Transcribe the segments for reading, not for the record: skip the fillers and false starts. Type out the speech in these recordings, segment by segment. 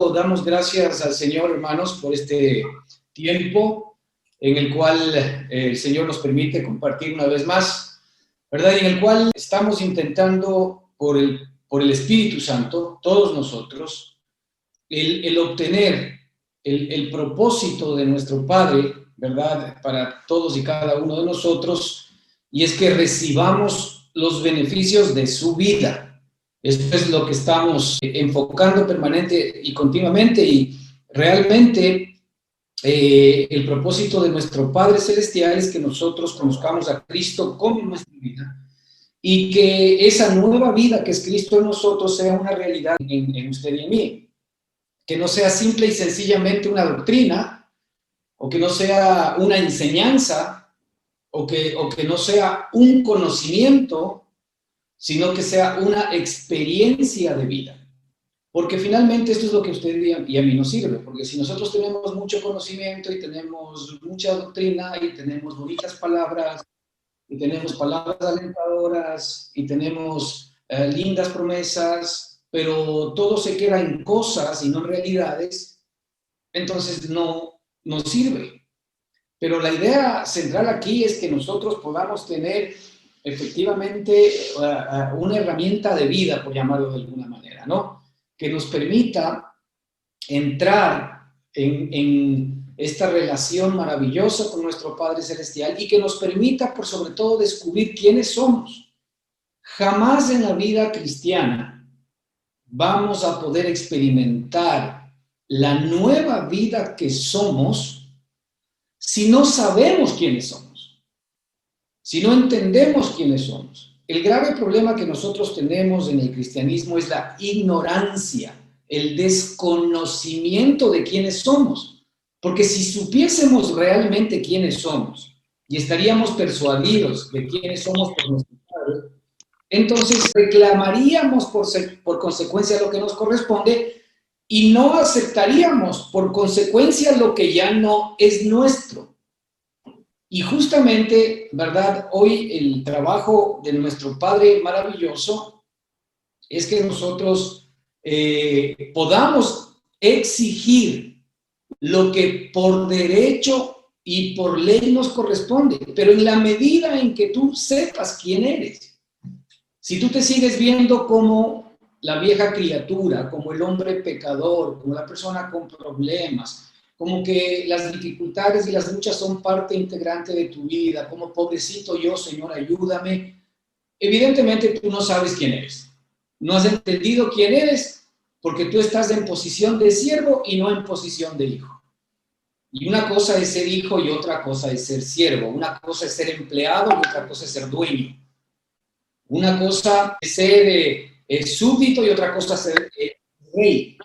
Damos gracias al Señor, hermanos, por este tiempo en el cual el Señor nos permite compartir una vez más, ¿verdad? Y en el cual estamos intentando, por el Espíritu Santo, todos nosotros, el obtener el propósito de nuestro Padre, ¿verdad? Para todos y cada uno de nosotros, y es que recibamos los beneficios de su vida. Esto es lo que estamos enfocando permanente y continuamente, y realmente el propósito de nuestro Padre Celestial es que nosotros conozcamos a Cristo como nuestra vida y que esa nueva vida que es Cristo en nosotros sea una realidad en usted y en mí, que no sea simple y sencillamente una doctrina, o que no sea una enseñanza, o que no sea un conocimiento, sino que sea una experiencia de vida. Porque finalmente esto es lo que a usted y a mí nos sirve, porque si nosotros tenemos mucho conocimiento y tenemos mucha doctrina y tenemos bonitas palabras y tenemos palabras alentadoras y tenemos lindas promesas, pero todo se queda en cosas y no en realidades, entonces no nos sirve. Pero la idea central aquí es que nosotros podamos tener efectivamente una herramienta de vida, por llamarlo de alguna manera, ¿no? Que nos permita entrar en esta relación maravillosa con nuestro Padre Celestial y que nos permita, por sobre todo, descubrir quiénes somos. Jamás en la vida cristiana vamos a poder experimentar la nueva vida que somos si no sabemos quiénes somos, si no entendemos quiénes somos. El grave problema que nosotros tenemos en el cristianismo es la ignorancia, el desconocimiento de quiénes somos. Porque si supiésemos realmente quiénes somos y estaríamos persuadidos de quiénes somos por nuestro Padre, entonces reclamaríamos por consecuencia lo que nos corresponde y no aceptaríamos por consecuencia lo que ya no es nuestro. Y justamente, ¿verdad? Hoy el trabajo de nuestro Padre maravilloso es que nosotros podamos exigir lo que por derecho y por ley nos corresponde, pero en la medida en que tú sepas quién eres. Si tú te sigues viendo como la vieja criatura, como el hombre pecador, como la persona con problemas, como que las dificultades y las luchas son parte integrante de tu vida, como pobrecito yo, Señor, ayúdame, evidentemente tú no sabes quién eres. No has entendido quién eres porque tú estás en posición de siervo y no en posición de hijo. Y una cosa es ser hijo y otra cosa es ser siervo. Una cosa es ser empleado y otra cosa es ser dueño. Una cosa es ser súbdito y otra cosa es ser rey.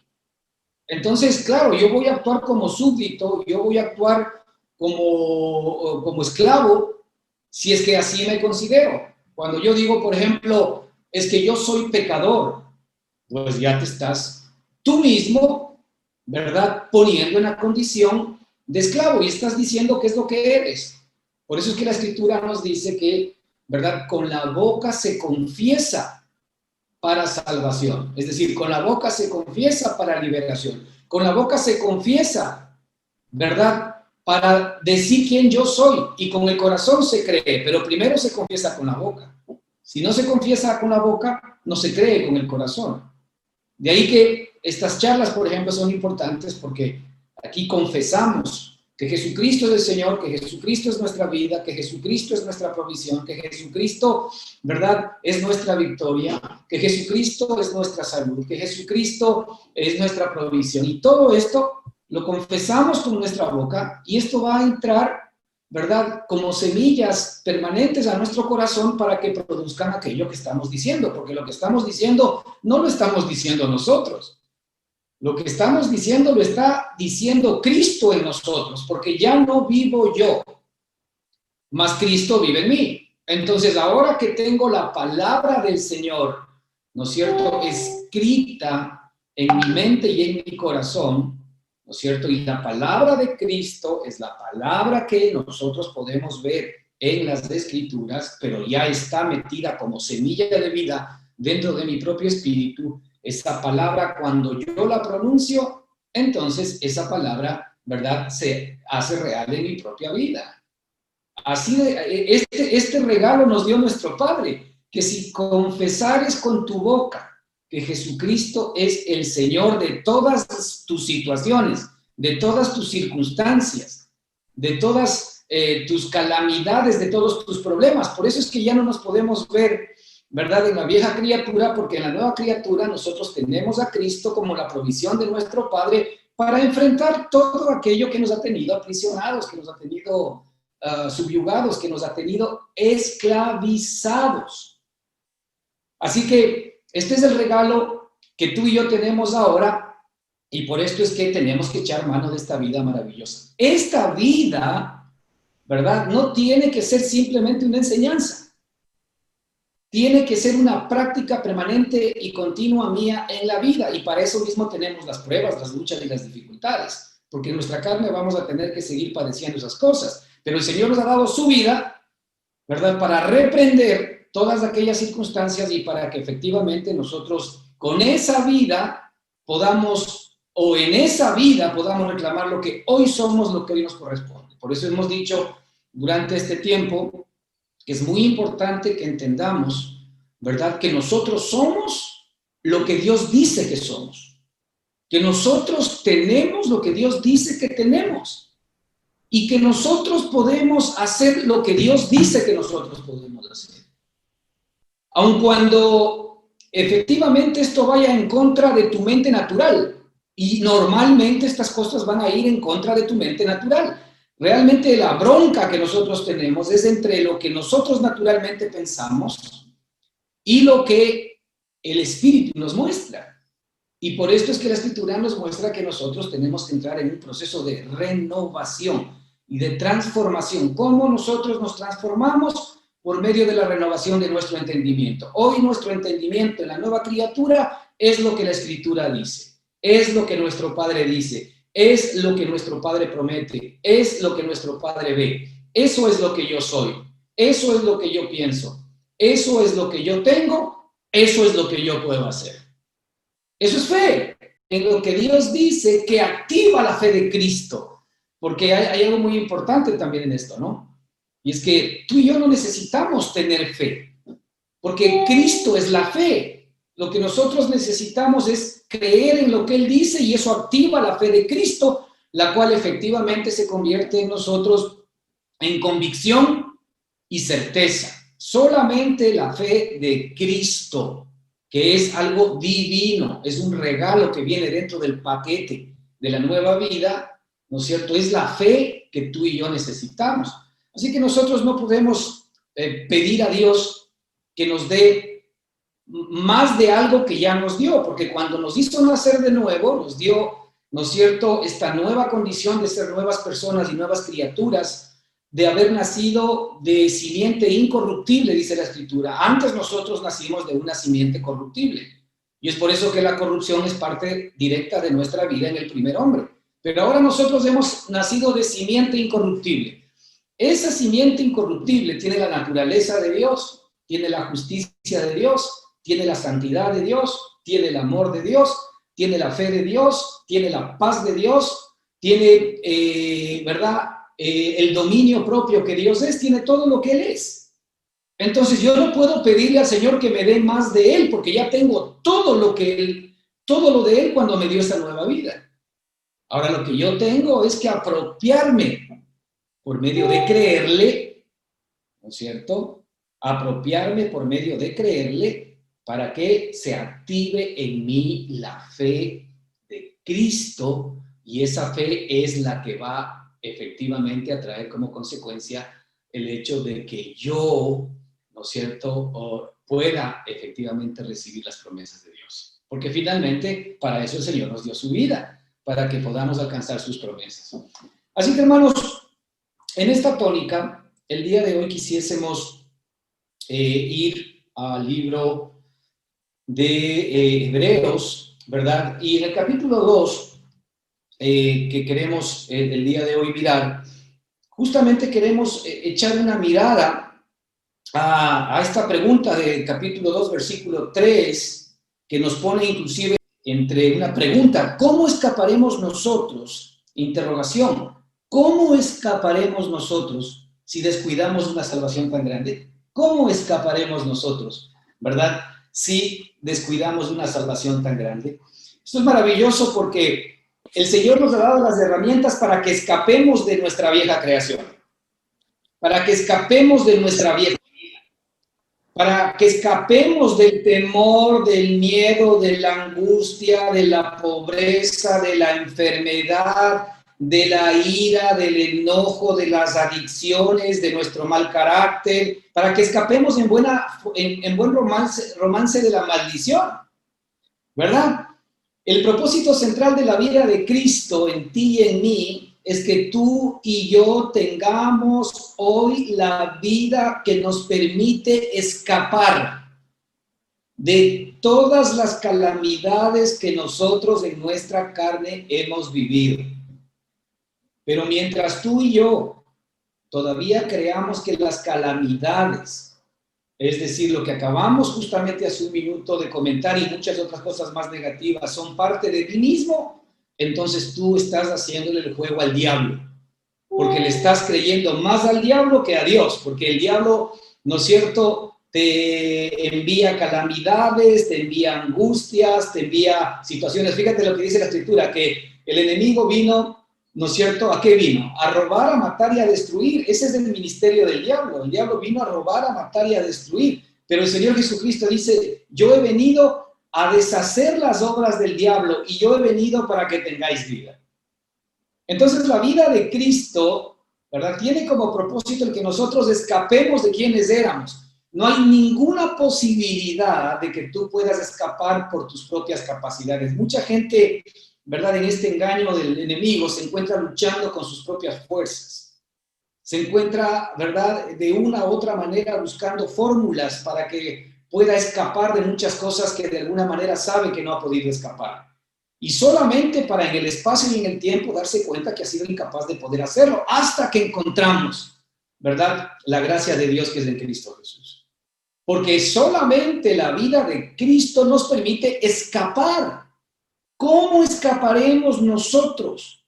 Entonces, claro, yo voy a actuar como súbdito, yo voy a actuar como esclavo, si es que así me considero. Cuando yo digo, por ejemplo, es que yo soy pecador, pues ya te estás tú mismo, ¿verdad?, poniendo en la condición de esclavo y estás diciendo qué es lo que eres. Por eso es que la Escritura nos dice que, ¿verdad?, con la boca se confiesa para salvación. Es decir, con la boca se confiesa para liberación. Con la boca se confiesa, ¿verdad?, para decir quién yo soy. Y con el corazón se cree, pero primero se confiesa con la boca. Si no se confiesa con la boca, no se cree con el corazón. De ahí que estas charlas, por ejemplo, son importantes porque aquí confesamos que Jesucristo es el Señor, que Jesucristo es nuestra vida, que Jesucristo es nuestra provisión, que Jesucristo, ¿verdad?, es nuestra victoria, que Jesucristo es nuestra salud, que Jesucristo es nuestra provisión. Y todo esto lo confesamos con nuestra boca y esto va a entrar, ¿verdad?, como semillas permanentes a nuestro corazón para que produzcan aquello que estamos diciendo, porque lo que estamos diciendo no lo estamos diciendo nosotros. Lo que estamos diciendo lo está diciendo Cristo en nosotros, porque ya no vivo yo, mas Cristo vive en mí. Entonces, ahora que tengo la palabra del Señor, ¿no es cierto?, escrita en mi mente y en mi corazón, ¿no es cierto? Y la palabra de Cristo es la palabra que nosotros podemos ver en las Escrituras, pero ya está metida como semilla de vida dentro de mi propio espíritu. Esta palabra, cuando yo la pronuncio, entonces esa palabra, ¿verdad?, se hace real en mi propia vida. Así este regalo nos dio nuestro Padre, que si confesares con tu boca que Jesucristo es el Señor de todas tus situaciones, de todas tus circunstancias, de todas tus calamidades, de todos tus problemas. Por eso es que ya no nos podemos ver, ¿verdad?, en la vieja criatura, porque en la nueva criatura nosotros tenemos a Cristo como la provisión de nuestro Padre para enfrentar todo aquello que nos ha tenido aprisionados, que nos ha tenido subyugados, que nos ha tenido esclavizados. Así que este es el regalo que tú y yo tenemos ahora, y por esto es que tenemos que echar mano de esta vida maravillosa. Esta vida, ¿verdad?, no tiene que ser simplemente una enseñanza. Tiene que ser una práctica permanente y continua mía en la vida, y para eso mismo tenemos las pruebas, las luchas y las dificultades, porque en nuestra carne vamos a tener que seguir padeciendo esas cosas, pero el Señor nos ha dado su vida, ¿verdad?, para reprender todas aquellas circunstancias y para que efectivamente nosotros con esa vida podamos, o en esa vida podamos reclamar lo que hoy somos, lo que hoy nos corresponde. Por eso hemos dicho durante este tiempo que es muy importante que entendamos, ¿verdad?, que nosotros somos lo que Dios dice que somos, que nosotros tenemos lo que Dios dice que tenemos y que nosotros podemos hacer lo que Dios dice que nosotros podemos hacer. Aun cuando efectivamente esto vaya en contra de tu mente natural, y normalmente estas cosas van a ir en contra de tu mente natural. Realmente la bronca que nosotros tenemos es entre lo que nosotros naturalmente pensamos y lo que el Espíritu nos muestra. Y por esto es que la Escritura nos muestra que nosotros tenemos que entrar en un proceso de renovación y de transformación. ¿Cómo nosotros nos transformamos? Por medio de la renovación de nuestro entendimiento. Hoy nuestro entendimiento en la nueva criatura es lo que la Escritura dice, es lo que nuestro Padre dice, es lo que nuestro Padre promete, es lo que nuestro Padre ve. Eso es lo que yo soy, eso es lo que yo pienso, eso es lo que yo tengo, eso es lo que yo puedo hacer. Eso es fe, en lo que Dios dice, que activa la fe de Cristo, porque hay algo muy importante también en esto, ¿no? Y es que tú y yo no necesitamos tener fe, porque Cristo es la fe. Lo que nosotros necesitamos es creer en lo que Él dice y eso activa la fe de Cristo, la cual efectivamente se convierte en nosotros en convicción y certeza. Solamente la fe de Cristo, que es algo divino, es un regalo que viene dentro del paquete de la nueva vida, ¿no es cierto? Es la fe que tú y yo necesitamos. Así que nosotros no podemos pedir a Dios que nos dé más de algo que ya nos dio, porque cuando nos hizo nacer de nuevo, nos dio, ¿no es cierto?, esta nueva condición de ser nuevas personas y nuevas criaturas, de haber nacido de simiente incorruptible, dice la Escritura. Antes nosotros nacimos de una simiente corruptible, y es por eso que la corrupción es parte directa de nuestra vida en el primer hombre. Pero ahora nosotros hemos nacido de simiente incorruptible. Esa simiente incorruptible tiene la naturaleza de Dios, tiene la justicia de Dios, tiene la santidad de Dios, tiene el amor de Dios, tiene la fe de Dios, tiene la paz de Dios, tiene, ¿verdad?, el dominio propio que Dios es, tiene todo lo que Él es. Entonces yo no puedo pedirle al Señor que me dé más de Él, porque ya tengo todo lo de Él cuando me dio esa nueva vida. Ahora lo que yo tengo es que apropiarme por medio de creerle, ¿no es cierto? Apropiarme por medio de creerle para que se active en mí la fe de Cristo, y esa fe es la que va efectivamente a traer como consecuencia el hecho de que yo, ¿no es cierto?, pueda efectivamente recibir las promesas de Dios. Porque finalmente para eso el Señor nos dio su vida, para que podamos alcanzar sus promesas. Así que, hermanos, en esta tónica, el día de hoy quisiésemos ir al libro de Hebreos, ¿verdad? Y en el capítulo 2, que queremos el día de hoy mirar, justamente queremos echar una mirada a esta pregunta del capítulo 2, versículo 3, que nos pone inclusive entre una pregunta: ¿cómo escaparemos nosotros? Interrogación: ¿cómo escaparemos nosotros si descuidamos una salvación tan grande? ¿Cómo escaparemos nosotros, verdad, si descuidamos una salvación tan grande? Esto es maravilloso porque el Señor nos ha dado las herramientas para que escapemos de nuestra vieja creación, para que escapemos de nuestra vieja vida, para que escapemos del temor, del miedo, de la angustia, de la pobreza, de la enfermedad, de la ira, del enojo, de las adicciones, de nuestro mal carácter, para que escapemos en buen romance de la maldición, ¿verdad? El propósito central de la vida de Cristo en ti y en mí es que tú y yo tengamos hoy la vida que nos permite escapar de todas las calamidades que nosotros en nuestra carne hemos vivido. Pero mientras tú y yo todavía creamos que las calamidades, es decir, lo que acabamos justamente hace un minuto de comentar y muchas otras cosas más negativas, son parte de ti mismo, entonces tú estás haciéndole el juego al diablo, porque le estás creyendo más al diablo que a Dios, porque el diablo, ¿no es cierto?, te envía calamidades, te envía angustias, te envía situaciones. Fíjate lo que dice la Escritura, que el enemigo vino, ¿no es cierto? ¿A qué vino? A robar, a matar y a destruir. Ese es el ministerio del diablo. El diablo vino a robar, a matar y a destruir. Pero el Señor Jesucristo dice: yo he venido a deshacer las obras del diablo y yo he venido para que tengáis vida. Entonces la vida de Cristo, ¿verdad?, tiene como propósito el que nosotros escapemos de quienes éramos. No hay ninguna posibilidad de que tú puedas escapar por tus propias capacidades. Mucha gente, ¿verdad?, en este engaño del enemigo se encuentra luchando con sus propias fuerzas. Se encuentra, ¿verdad?, de una u otra manera buscando fórmulas para que pueda escapar de muchas cosas que de alguna manera sabe que no ha podido escapar. Y solamente para en el espacio y en el tiempo darse cuenta que ha sido incapaz de poder hacerlo, hasta que encontramos, ¿verdad?, la gracia de Dios que es en Cristo Jesús. Porque solamente la vida de Cristo nos permite escapar. ¿Cómo escaparemos nosotros?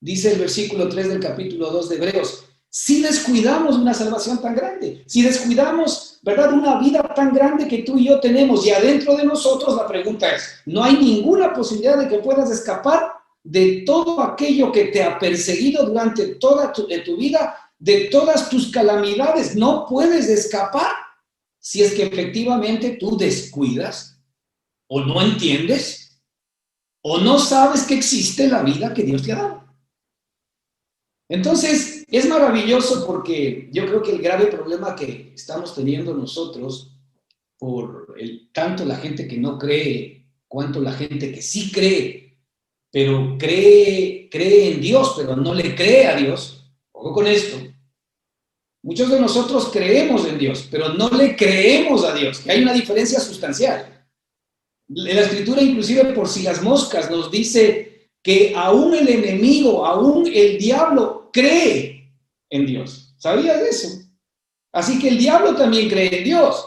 Dice el versículo 3 del capítulo 2 de Hebreos: si descuidamos una salvación tan grande, si descuidamos, ¿verdad?, una vida tan grande que tú y yo tenemos, y adentro de nosotros la pregunta es: ¿no hay ninguna posibilidad de que puedas escapar de todo aquello que te ha perseguido durante toda tu vida, de todas tus calamidades? No puedes escapar si es que efectivamente tú descuidas, o no entiendes, o no sabes que existe la vida que Dios te ha dado. Entonces, es maravilloso porque yo creo que el grave problema que estamos teniendo nosotros, por tanto la gente que no cree, cuanto la gente que sí cree, pero cree en Dios, pero no le cree a Dios. Ojo con esto. Muchos de nosotros creemos en Dios, pero no le creemos a Dios, que hay una diferencia sustancial. En la Escritura, inclusive por si las moscas, nos dice que aún el enemigo, aún el diablo cree en Dios. ¿Sabías de eso? Así que el diablo también cree en Dios,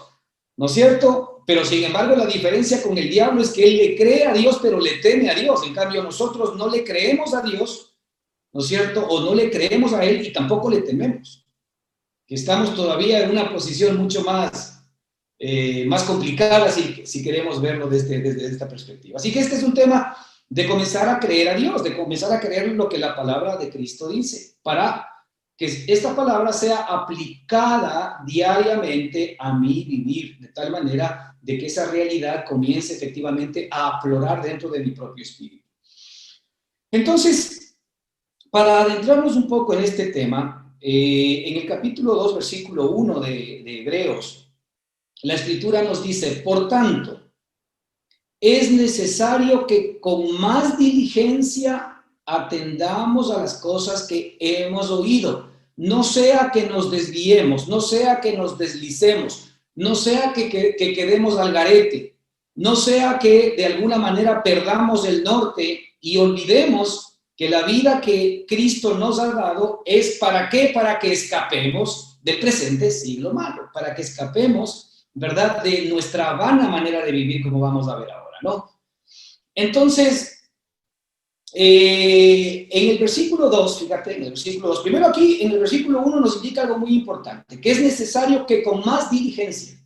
¿no es cierto? Pero sin embargo la diferencia con el diablo es que él le cree a Dios, pero le teme a Dios. En cambio nosotros no le creemos a Dios, ¿no es cierto? O no le creemos a él y tampoco le tememos. Que estamos todavía en una posición mucho más complicada si queremos verlo desde esta perspectiva. Así que este es un tema de comenzar a creer a Dios, de comenzar a creer lo que la palabra de Cristo dice, para que esta palabra sea aplicada diariamente a mi vivir, de tal manera de que esa realidad comience efectivamente a aflorar dentro de mi propio espíritu. Entonces, para adentrarnos un poco en este tema, en el capítulo 2, versículo 1 de Hebreos, la Escritura nos dice: por tanto, es necesario que con más diligencia atendamos a las cosas que hemos oído, no sea que nos desviemos, no sea que nos deslicemos, no sea que quedemos al garete, no sea que de alguna manera perdamos el norte y olvidemos que la vida que Cristo nos ha dado es ¿para qué? Para que escapemos del presente siglo malo, para que escapemos, ¿verdad?, de nuestra vana manera de vivir, como vamos a ver ahora, ¿no? Entonces, en el versículo 2, fíjate, en el versículo 2, primero aquí, en el versículo 1 nos indica algo muy importante, que es necesario que con más diligencia.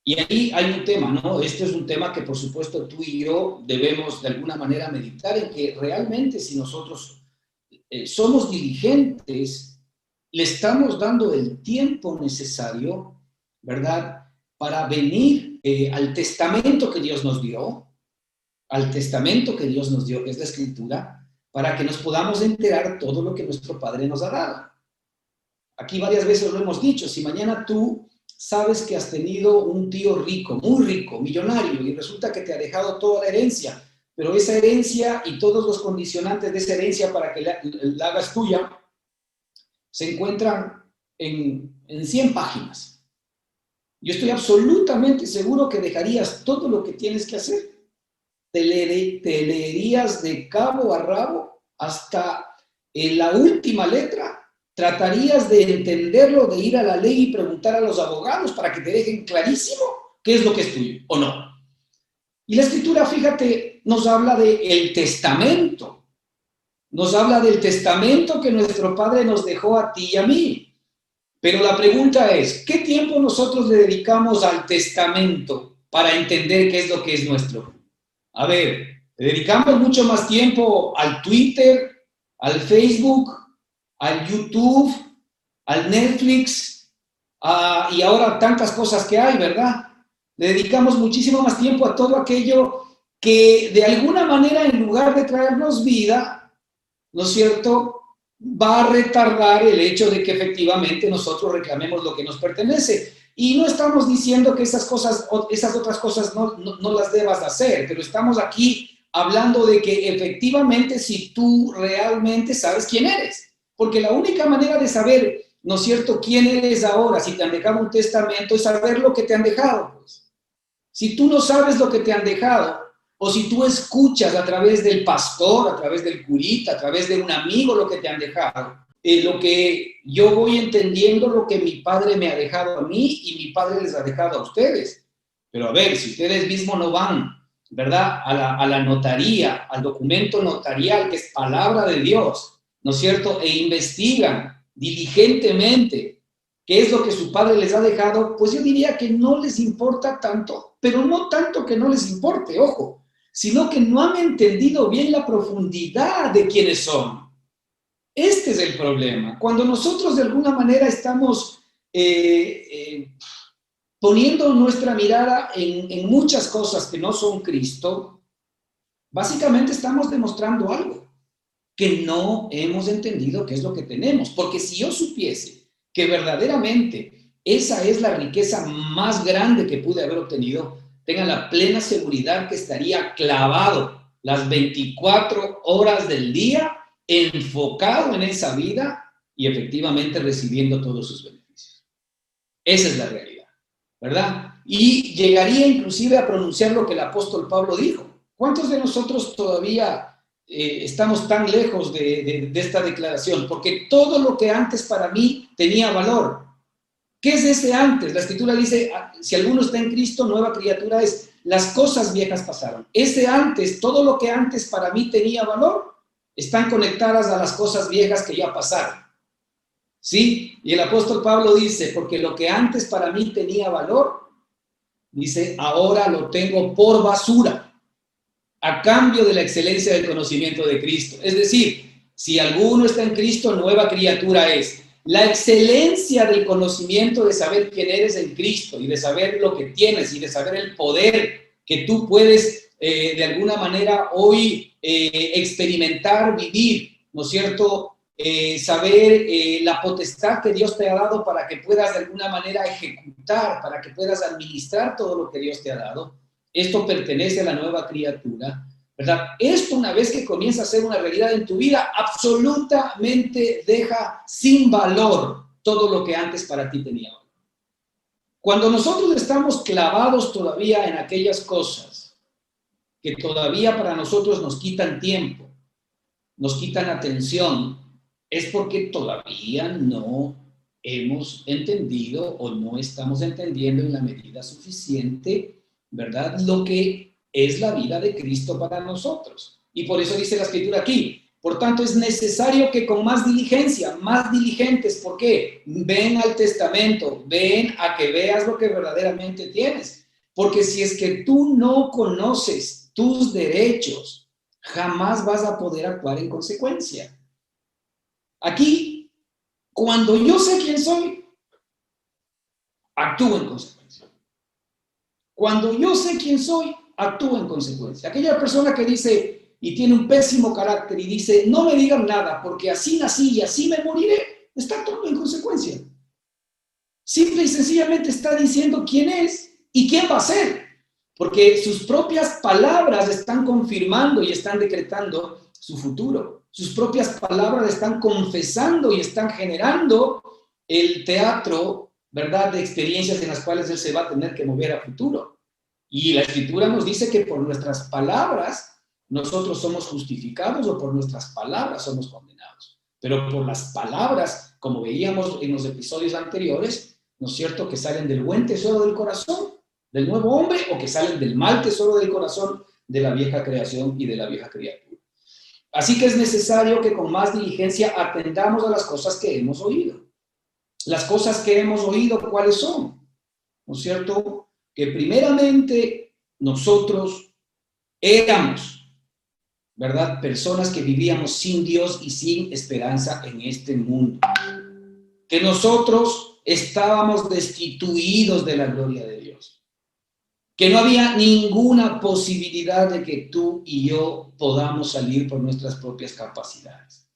Y ahí hay un tema, ¿no? Este es un tema que, por supuesto, tú y yo debemos de alguna manera meditar en que realmente si nosotros somos diligentes, le estamos dando el tiempo necesario, ¿verdad? Para venir al testamento que Dios nos dio, que es la Escritura, para que nos podamos enterar todo lo que nuestro Padre nos ha dado. Aquí varias veces lo hemos dicho, si mañana tú sabes que has tenido un tío rico, muy rico, millonario, y resulta que te ha dejado toda la herencia, pero esa herencia y todos los condicionantes de esa herencia para que la hagas tuya, se encuentran en 100 páginas. Yo estoy absolutamente seguro que dejarías todo lo que tienes que hacer. Te leerías de cabo a rabo hasta en la última letra. Tratarías de entenderlo, de ir a la ley y preguntar a los abogados para que te dejen clarísimo qué es lo que es tuyo o no. Y la Escritura, fíjate, nos habla del testamento. Nos habla del testamento que nuestro Padre nos dejó a ti y a mí. Pero la pregunta es, ¿qué tiempo nosotros le dedicamos al testamento para entender qué es lo que es nuestro? A ver, le dedicamos mucho más tiempo al Twitter, al Facebook, al YouTube, al Netflix, y ahora tantas cosas que hay, ¿verdad? Le dedicamos muchísimo más tiempo a todo aquello que de alguna manera, en lugar de traernos vida, ¿no es cierto?, va a retardar el hecho de que efectivamente nosotros reclamemos lo que nos pertenece. Y no estamos diciendo que esas otras cosas no las debas hacer, pero estamos aquí hablando de que efectivamente si tú realmente sabes quién eres, porque la única manera de saber, ¿no es cierto?, quién eres ahora, si te han dejado un testamento, es saber lo que te han dejado, pues. Si tú no sabes lo que te han dejado, o si tú escuchas a través del pastor, a través del curita, a través de un amigo lo que te han dejado, lo que yo voy entendiendo lo que mi padre me ha dejado a mí y mi padre les ha dejado a ustedes. Pero a ver, si ustedes mismos no van, ¿verdad?, a la notaría, al documento notarial, que es palabra de Dios, ¿no es cierto?, e investigan diligentemente qué es lo que su padre les ha dejado, pues yo diría que no les importa tanto, pero no tanto que no les importe, ojo, sino que no han entendido bien la profundidad de quiénes son. Este es el problema. Cuando nosotros de alguna manera estamos poniendo nuestra mirada en muchas cosas que no son Cristo, básicamente estamos demostrando algo, que no hemos entendido qué es lo que tenemos. Porque si yo supiese que verdaderamente esa es la riqueza más grande que pude haber obtenido, tengan la plena seguridad que estaría clavado las 24 horas del día, enfocado en esa vida y efectivamente recibiendo todos sus beneficios. Esa es la realidad, ¿verdad? Y llegaría inclusive a pronunciar lo que el apóstol Pablo dijo. ¿Cuántos de nosotros todavía estamos tan lejos de esta declaración? Porque todo lo que antes para mí tenía valor. ¿Qué es ese antes? La Escritura dice, si alguno está en Cristo, nueva criatura es. Las cosas viejas pasaron. Ese antes, todo lo que antes para mí tenía valor, están conectadas a las cosas viejas que ya pasaron. ¿Sí? Y el apóstol Pablo dice, porque lo que antes para mí tenía valor, dice, ahora lo tengo por basura, a cambio de la excelencia del conocimiento de Cristo. Es decir, si alguno está en Cristo, nueva criatura es. La excelencia del conocimiento de saber quién eres en Cristo y de saber lo que tienes y de saber el poder que tú puedes de alguna manera hoy experimentar, vivir, ¿no es cierto?, saber la potestad que Dios te ha dado para que puedas de alguna manera ejecutar, para que puedas administrar todo lo que Dios te ha dado. Esto pertenece a la nueva criatura, ¿verdad? Esto, una vez que comienza a ser una realidad en tu vida, absolutamente deja sin valor todo lo que antes para ti tenía. Cuando nosotros estamos clavados todavía en aquellas cosas que todavía para nosotros nos quitan tiempo, nos quitan atención, es porque todavía no hemos entendido o no estamos entendiendo en la medida suficiente, ¿verdad?, lo que es la vida de Cristo para nosotros. Y por eso dice la Escritura aquí, por tanto es necesario que con más diligencia, más diligentes, ¿por qué? Ven al testamento, ven a que veas lo que verdaderamente tienes. Porque si es que tú no conoces tus derechos, jamás vas a poder actuar en consecuencia. Aquí, cuando yo sé quién soy, actúo en consecuencia. Cuando yo sé quién soy, actúo en consecuencia. Aquella persona que dice y tiene un pésimo carácter y dice, no me digan nada porque así nací y así me moriré, está actuando en consecuencia. Simple y sencillamente está diciendo quién es y quién va a ser, porque sus propias palabras están confirmando y están decretando su futuro. Sus propias palabras están confesando y están generando el teatro, ¿verdad?, de experiencias en las cuales él se va a tener que mover a futuro. Y la Escritura nos dice que por nuestras palabras nosotros somos justificados o por nuestras palabras somos condenados. Pero por las palabras, como veíamos en los episodios anteriores, ¿no es cierto?, que salen del buen tesoro del corazón, del nuevo hombre, o que salen del mal tesoro del corazón de la vieja creación y de la vieja criatura. Así que es necesario que con más diligencia atendamos a las cosas que hemos oído. Las cosas que hemos oído, ¿cuáles son? ¿No es cierto? Que primeramente nosotros éramos, ¿verdad?, personas que vivíamos sin Dios y sin esperanza en este mundo. Que nosotros estábamos destituidos de la gloria de Dios. Que no había ninguna posibilidad de que tú y yo podamos salir por nuestras propias capacidades.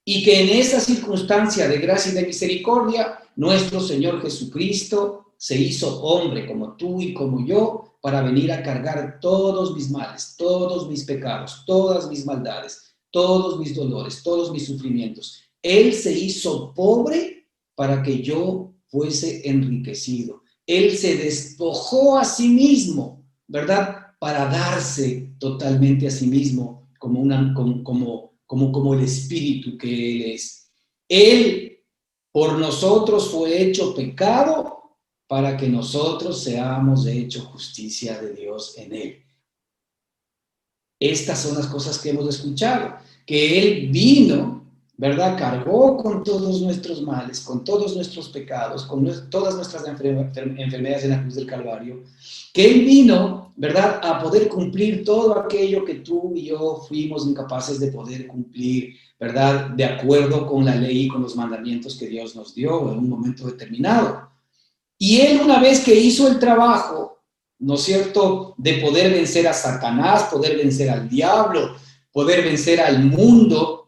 Y que en esa circunstancia de gracia y de misericordia, nuestro Señor Jesucristo se hizo hombre como tú y como yo para venir a cargar todos mis males, todos mis pecados, todas mis maldades, todos mis dolores, todos mis sufrimientos. Él se hizo pobre para que yo fuese enriquecido. Él se despojó a sí mismo, ¿verdad?, para darse totalmente a sí mismo como el espíritu que Él es. Él por nosotros fue hecho pecado para que nosotros seamos hecho justicia de Dios en Él. Estas son las cosas que hemos escuchado, que Él vino, ¿verdad?, cargó con todos nuestros males, con todos nuestros pecados, con todas nuestras enfermedades en la cruz del Calvario, que Él vino, ¿verdad?, a poder cumplir todo aquello que tú y yo fuimos incapaces de poder cumplir, ¿verdad?, de acuerdo con la ley y con los mandamientos que Dios nos dio en un momento determinado. Y Él, una vez que hizo el trabajo, ¿no es cierto?, de poder vencer a Satanás, poder vencer al diablo, poder vencer al mundo,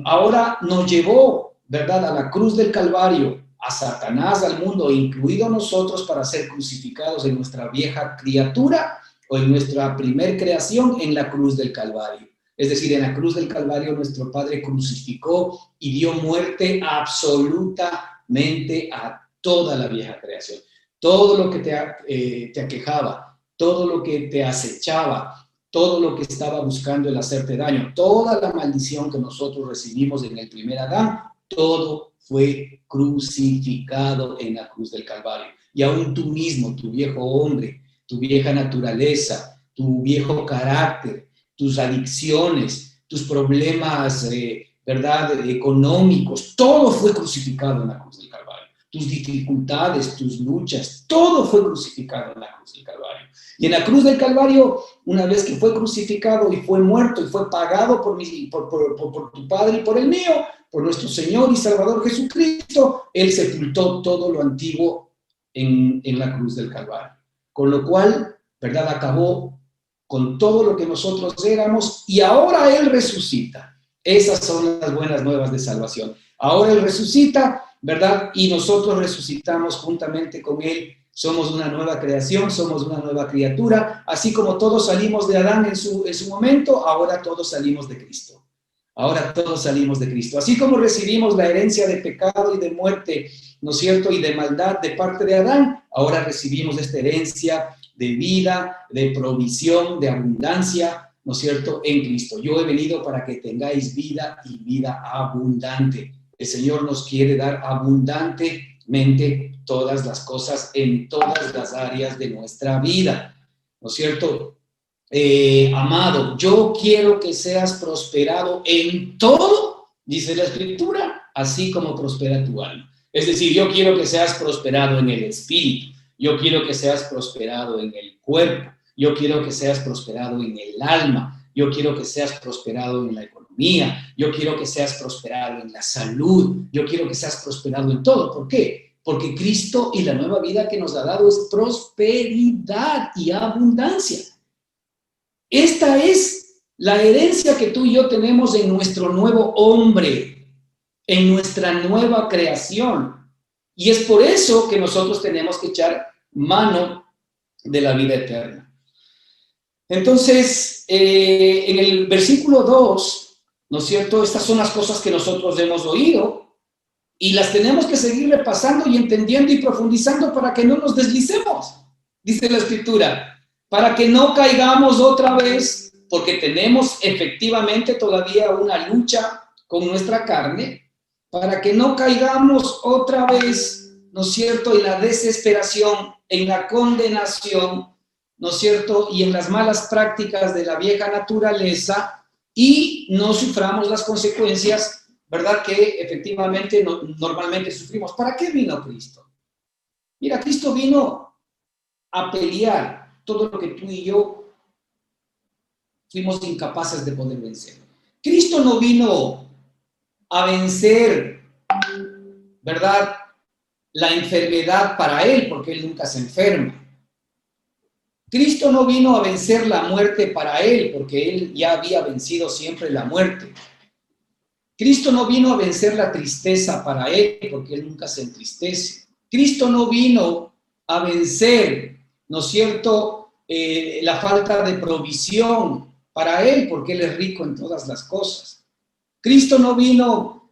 ahora nos llevó, ¿verdad?, a la cruz del Calvario, a Satanás, al mundo, incluido nosotros, para ser crucificados en nuestra vieja criatura o en nuestra primer creación en la cruz del Calvario. Es decir, en la cruz del Calvario nuestro Padre crucificó y dio muerte absolutamente a toda la vieja creación. Todo lo que te aquejaba, todo lo que te acechaba, todo lo que estaba buscando el hacerte daño, toda la maldición que nosotros recibimos en el primer Adán, todo fue crucificado en la cruz del Calvario. Y aún tú mismo, tu viejo hombre, tu vieja naturaleza, tu viejo carácter, tus adicciones, tus problemas, ¿verdad?, económicos, todo fue crucificado en la cruz del Calvario. Tus dificultades, tus luchas, todo fue crucificado en la cruz del Calvario. Y en la cruz del Calvario, una vez que fue crucificado y fue muerto y fue pagado por tu Padre y por el mío, por nuestro Señor y Salvador Jesucristo, Él sepultó todo lo antiguo en la cruz del Calvario. Con lo cual, ¿verdad?, acabó con todo lo que nosotros éramos y ahora Él resucita. Esas son las buenas nuevas de salvación. Ahora Él resucita, ¿verdad?, y nosotros resucitamos juntamente con Él. Somos una nueva creación, somos una nueva criatura. Así como todos salimos de Adán en su momento, ahora todos salimos de Cristo. Ahora todos salimos de Cristo. Así como recibimos la herencia de pecado y de muerte, ¿no es cierto?, y de maldad de parte de Adán, ahora recibimos esta herencia de vida, de provisión, de abundancia, ¿no es cierto?, en Cristo. Yo he venido para que tengáis vida y vida abundante. El Señor nos quiere dar abundantemente todas las cosas en todas las áreas de nuestra vida, ¿no es cierto? amado, yo quiero que seas prosperado en todo, dice la Escritura, así como prospera tu alma. Es decir, yo quiero que seas prosperado en el espíritu, yo quiero que seas prosperado en el cuerpo, yo quiero que seas prosperado en el alma, yo quiero que seas prosperado en la economía, yo quiero que seas prosperado en la salud, yo quiero que seas prosperado en todo. ¿Por qué? Porque Cristo y la nueva vida que nos ha dado es prosperidad y abundancia. Esta es la herencia que tú y yo tenemos en nuestro nuevo hombre, en nuestra nueva creación. Y es por eso que nosotros tenemos que echar mano de la vida eterna. Entonces, en el versículo 2, ¿no es cierto? Estas son las cosas que nosotros hemos oído y las tenemos que seguir repasando y entendiendo y profundizando para que no nos deslicemos, dice la Escritura. Para que no caigamos otra vez, porque tenemos efectivamente todavía una lucha con nuestra carne, para que no caigamos otra vez, ¿no es cierto?, en la desesperación, en la condenación, ¿no es cierto?, y en las malas prácticas de la vieja naturaleza, y no suframos las consecuencias, ¿verdad?, que efectivamente normalmente sufrimos. ¿Para qué vino Cristo? Mira, Cristo vino a pelear todo lo que tú y yo fuimos incapaces de poder vencer. Cristo no vino a vencer, ¿verdad?, la enfermedad para él, porque él nunca se enferma. Cristo no vino a vencer la muerte para él, porque él ya había vencido siempre la muerte. Cristo no vino a vencer la tristeza para él, porque él nunca se entristece. Cristo no vino a vencer, ¿no es cierto?, la falta de provisión para él, porque él es rico en todas las cosas. Cristo no vino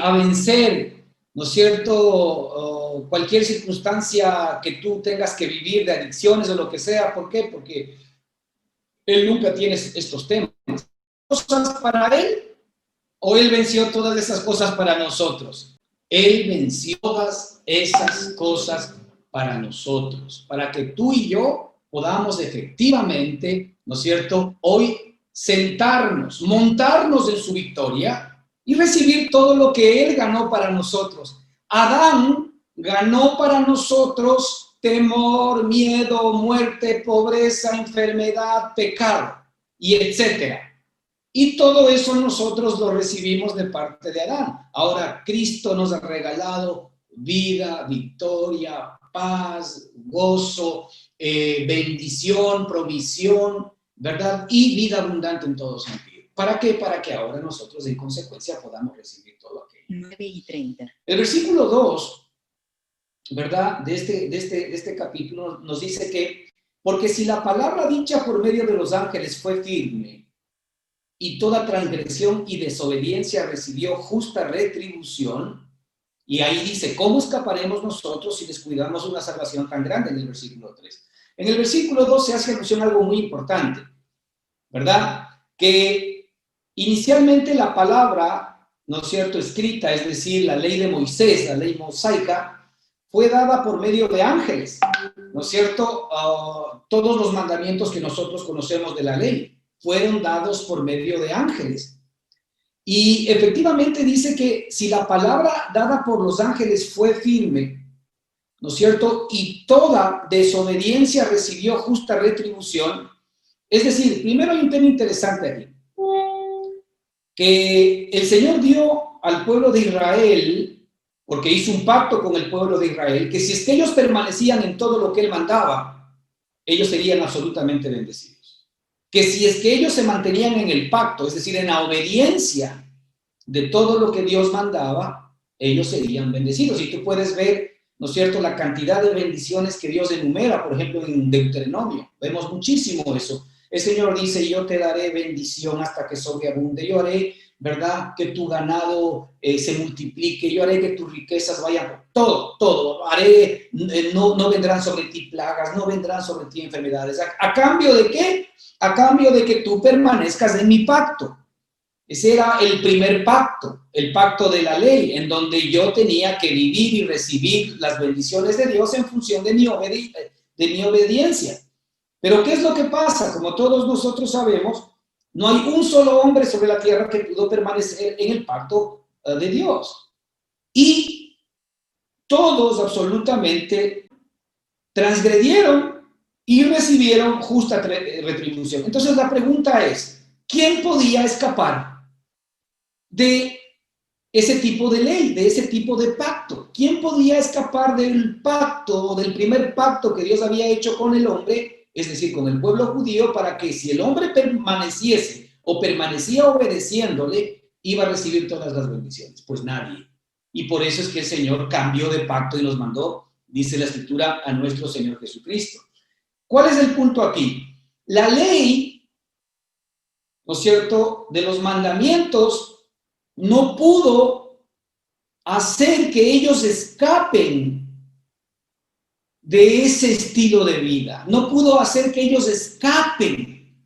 a vencer, ¿no es cierto?, cualquier circunstancia que tú tengas que vivir de adicciones o lo que sea. ¿Por qué? Porque él nunca tiene estos temas. ¿Cosas para él? ¿O él venció todas esas cosas para nosotros? Él venció todas esas cosas para nosotros, para que tú y yo podamos efectivamente, ¿no es cierto?, hoy sentarnos, montarnos en su victoria y recibir todo lo que él ganó para nosotros. Adán ganó para nosotros temor, miedo, muerte, pobreza, enfermedad, pecado y etcétera. Y todo eso nosotros lo recibimos de parte de Adán. Ahora Cristo nos ha regalado vida, victoria, paz, gozo, bendición, provisión, ¿verdad? Y vida abundante en todo sentido. ¿Para qué? Para que ahora nosotros en consecuencia podamos recibir todo aquello. 9:30. El versículo 2, ¿verdad?, de este capítulo nos dice que, porque si la palabra dicha por medio de los ángeles fue firme, y toda transgresión y desobediencia recibió justa retribución. Y ahí dice, ¿cómo escaparemos nosotros si descuidamos una salvación tan grande? En el versículo 3. En el versículo 2 se hace alusión a algo muy importante, ¿verdad? Que inicialmente la palabra, ¿no es cierto?, escrita, es decir, la ley de Moisés, la ley mosaica, fue dada por medio de ángeles, ¿no es cierto? Todos los mandamientos que nosotros conocemos de la ley fueron dados por medio de ángeles. Y efectivamente dice que si la palabra dada por los ángeles fue firme, ¿no es cierto?, y toda desobediencia recibió justa retribución, es decir, primero hay un tema interesante aquí, que el Señor dio al pueblo de Israel, porque hizo un pacto con el pueblo de Israel, que si es que ellos permanecían en todo lo que Él mandaba, ellos serían absolutamente bendecidos. Que si es que ellos se mantenían en el pacto, es decir, en la obediencia de todo lo que Dios mandaba, ellos serían bendecidos. Y tú puedes ver, ¿no es cierto?, la cantidad de bendiciones que Dios enumera, por ejemplo, en Deuteronomio. Vemos muchísimo eso. El Señor dice, yo te daré bendición hasta que sobreabunde. Yo haré, ¿verdad?, que tu ganado se multiplique. Yo haré que tus riquezas vayan, todo. Haré, no vendrán sobre ti plagas, no vendrán sobre ti enfermedades. ¿A cambio de qué? A cambio de que tú permanezcas en mi pacto. Ese era el primer pacto, el pacto de la ley, en donde yo tenía que vivir y recibir las bendiciones de Dios en función de mi obediencia. Pero ¿qué es lo que pasa? Como todos nosotros sabemos, no hay un solo hombre sobre la tierra que pudo permanecer en el pacto de Dios. Y todos absolutamente transgredieron y recibieron justa retribución. Entonces la pregunta es, ¿quién podía escapar de ese tipo de ley, de ese tipo de pacto? ¿Quién podía escapar del pacto, del primer pacto que Dios había hecho con el hombre, es decir, con el pueblo judío, para que si el hombre permaneciese o permanecía obedeciéndole, iba a recibir todas las bendiciones? Pues nadie. Y por eso es que el Señor cambió de pacto y nos mandó, dice la Escritura, a nuestro Señor Jesucristo. ¿Cuál es el punto aquí? La ley, ¿no es cierto?, de los mandamientos no pudo hacer que ellos escapen de ese estilo de vida. No pudo hacer que ellos escapen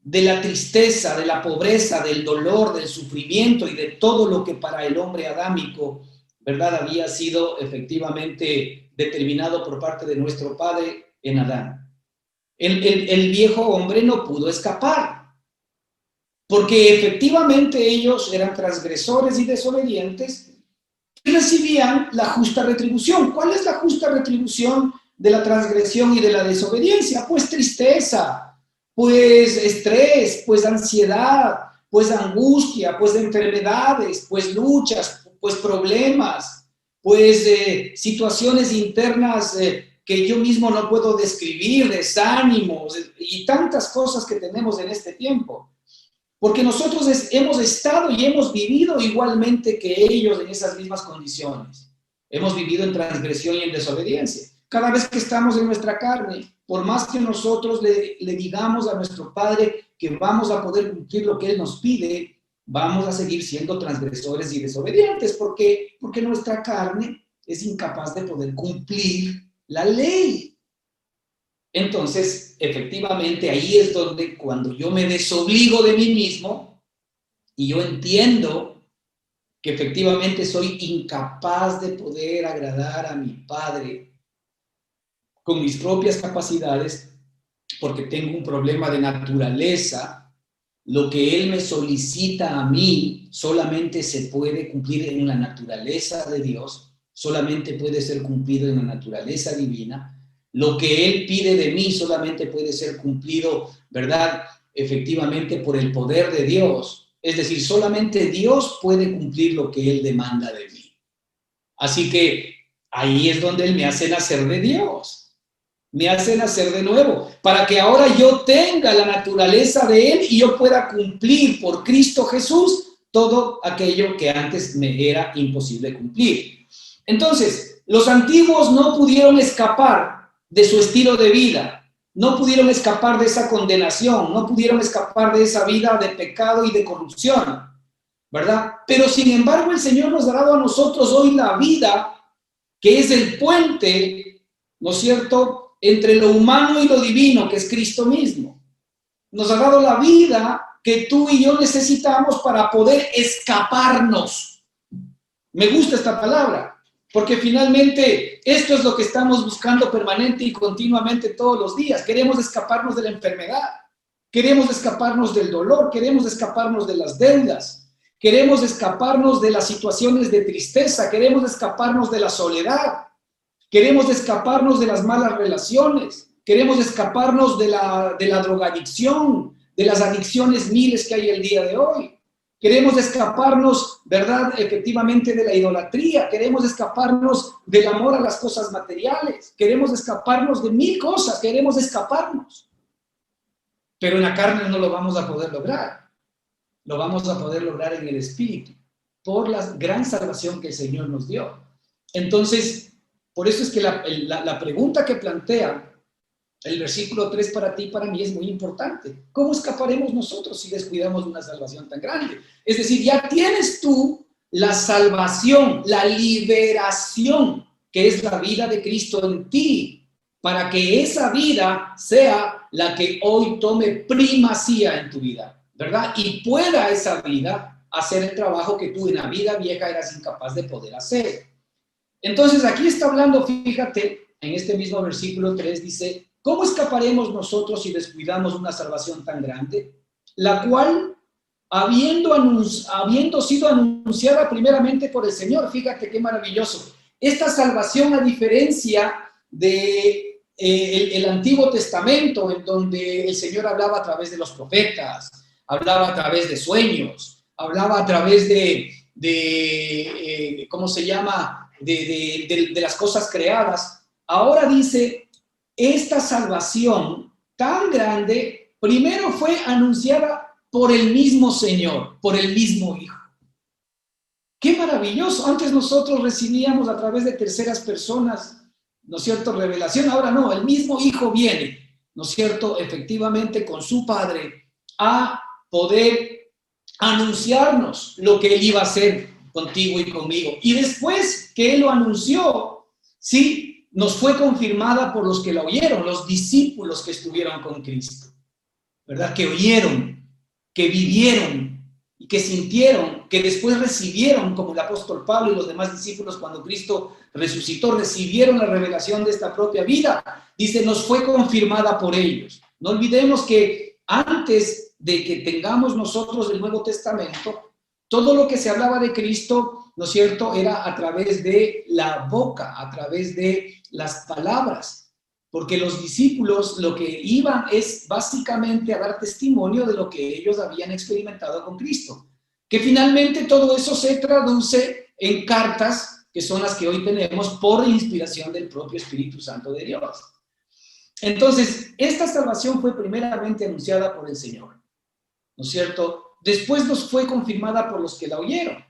de la tristeza, de la pobreza, del dolor, del sufrimiento y de todo lo que para el hombre adámico, ¿verdad?, había sido efectivamente determinado por parte de nuestro Padre en Adán. El viejo hombre no pudo escapar, porque efectivamente ellos eran transgresores y desobedientes y recibían la justa retribución. ¿Cuál es la justa retribución de la transgresión y de la desobediencia? Pues tristeza, pues estrés, pues ansiedad, pues angustia, pues enfermedades, pues luchas, pues problemas, pues situaciones internas que yo mismo no puedo describir, desánimos y tantas cosas que tenemos en este tiempo. Porque nosotros hemos estado y hemos vivido igualmente que ellos en esas mismas condiciones. Hemos vivido en transgresión y en desobediencia. Cada vez que estamos en nuestra carne, por más que nosotros le digamos a nuestro Padre que vamos a poder cumplir lo que Él nos pide, vamos a seguir siendo transgresores y desobedientes. ¿Por qué? Porque nuestra carne es incapaz de poder cumplir la ley. Entonces, efectivamente, ahí es donde cuando yo me desobligo de mí mismo y yo entiendo que efectivamente soy incapaz de poder agradar a mi Padre con mis propias capacidades, porque tengo un problema de naturaleza, lo que Él me solicita a mí solamente se puede cumplir en la naturaleza de Dios, solamente puede ser cumplido en la naturaleza divina. Lo que Él pide de mí solamente puede ser cumplido, ¿verdad?, efectivamente por el poder de Dios. Es decir, solamente Dios puede cumplir lo que Él demanda de mí. Así que ahí es donde Él me hace nacer de Dios. Me hace nacer de nuevo, para que ahora yo tenga la naturaleza de Él y yo pueda cumplir por Cristo Jesús todo aquello que antes me era imposible cumplir. Entonces, los antiguos no pudieron escapar de su estilo de vida, no pudieron escapar de esa condenación, no pudieron escapar de esa vida de pecado y de corrupción, ¿verdad? Pero sin embargo el Señor nos ha dado a nosotros hoy la vida, que es el puente, ¿no es cierto?, entre lo humano y lo divino, que es Cristo mismo. Nos ha dado la vida que tú y yo necesitamos para poder escaparnos. Me gusta esta palabra, porque finalmente esto es lo que estamos buscando permanente y continuamente todos los días. Queremos escaparnos de la enfermedad, queremos escaparnos del dolor, queremos escaparnos de las deudas, queremos escaparnos de las situaciones de tristeza, queremos escaparnos de la soledad. Queremos escaparnos de las malas relaciones, queremos escaparnos de la drogadicción, de las adicciones miles que hay el día de hoy. Queremos escaparnos, ¿verdad?, efectivamente de la idolatría, queremos escaparnos del amor a las cosas materiales, queremos escaparnos de mil cosas, queremos escaparnos. Pero en la carne no lo vamos a poder lograr, lo vamos a poder lograr en el Espíritu, por la gran salvación que el Señor nos dio. Entonces, por eso es que la pregunta que plantea el versículo 3 para ti y para mí es muy importante. ¿Cómo escaparemos nosotros si descuidamos una salvación tan grande? Es decir, ya tienes tú la salvación, la liberación, que es la vida de Cristo en ti, para que esa vida sea la que hoy tome primacía en tu vida, ¿verdad? Y pueda esa vida hacer el trabajo que tú en la vida vieja eras incapaz de poder hacer. Entonces aquí está hablando, fíjate, en este mismo versículo 3 dice, ¿Cómo escaparemos nosotros si descuidamos una salvación tan grande? La cual, habiendo sido anunciada primeramente por el Señor, fíjate qué maravilloso. Esta salvación, a diferencia de el Antiguo Testamento, en donde el Señor hablaba a través de los profetas, hablaba a través de sueños, hablaba a través ¿cómo se llama?, de las cosas creadas. Ahora dice, esta salvación tan grande, primero fue anunciada por el mismo Señor, por el mismo Hijo. ¡Qué maravilloso! Antes nosotros recibíamos a través de terceras personas, ¿no es cierto?, revelación. Ahora no, el mismo Hijo viene, ¿no es cierto?, efectivamente con su Padre, a poder anunciarnos lo que Él iba a hacer contigo y conmigo. Y después que Él lo anunció, sí, nos fue confirmada por los que la oyeron, los discípulos que estuvieron con Cristo, ¿verdad? Que oyeron, que vivieron y que sintieron, que después recibieron, como el apóstol Pablo y los demás discípulos cuando Cristo resucitó, recibieron la revelación de esta propia vida. Dice, nos fue confirmada por ellos. No olvidemos que antes de que tengamos nosotros el Nuevo Testamento, todo lo que se hablaba de Cristo, ¿no es cierto?, era a través de la boca, a través de las palabras, porque los discípulos lo que iban es básicamente a dar testimonio de lo que ellos habían experimentado con Cristo, que finalmente todo eso se traduce en cartas, que son las que hoy tenemos por inspiración del propio Espíritu Santo de Dios. Entonces, esta salvación fue primeramente anunciada por el Señor, ¿no es cierto? Después nos fue confirmada por los que la oyeron.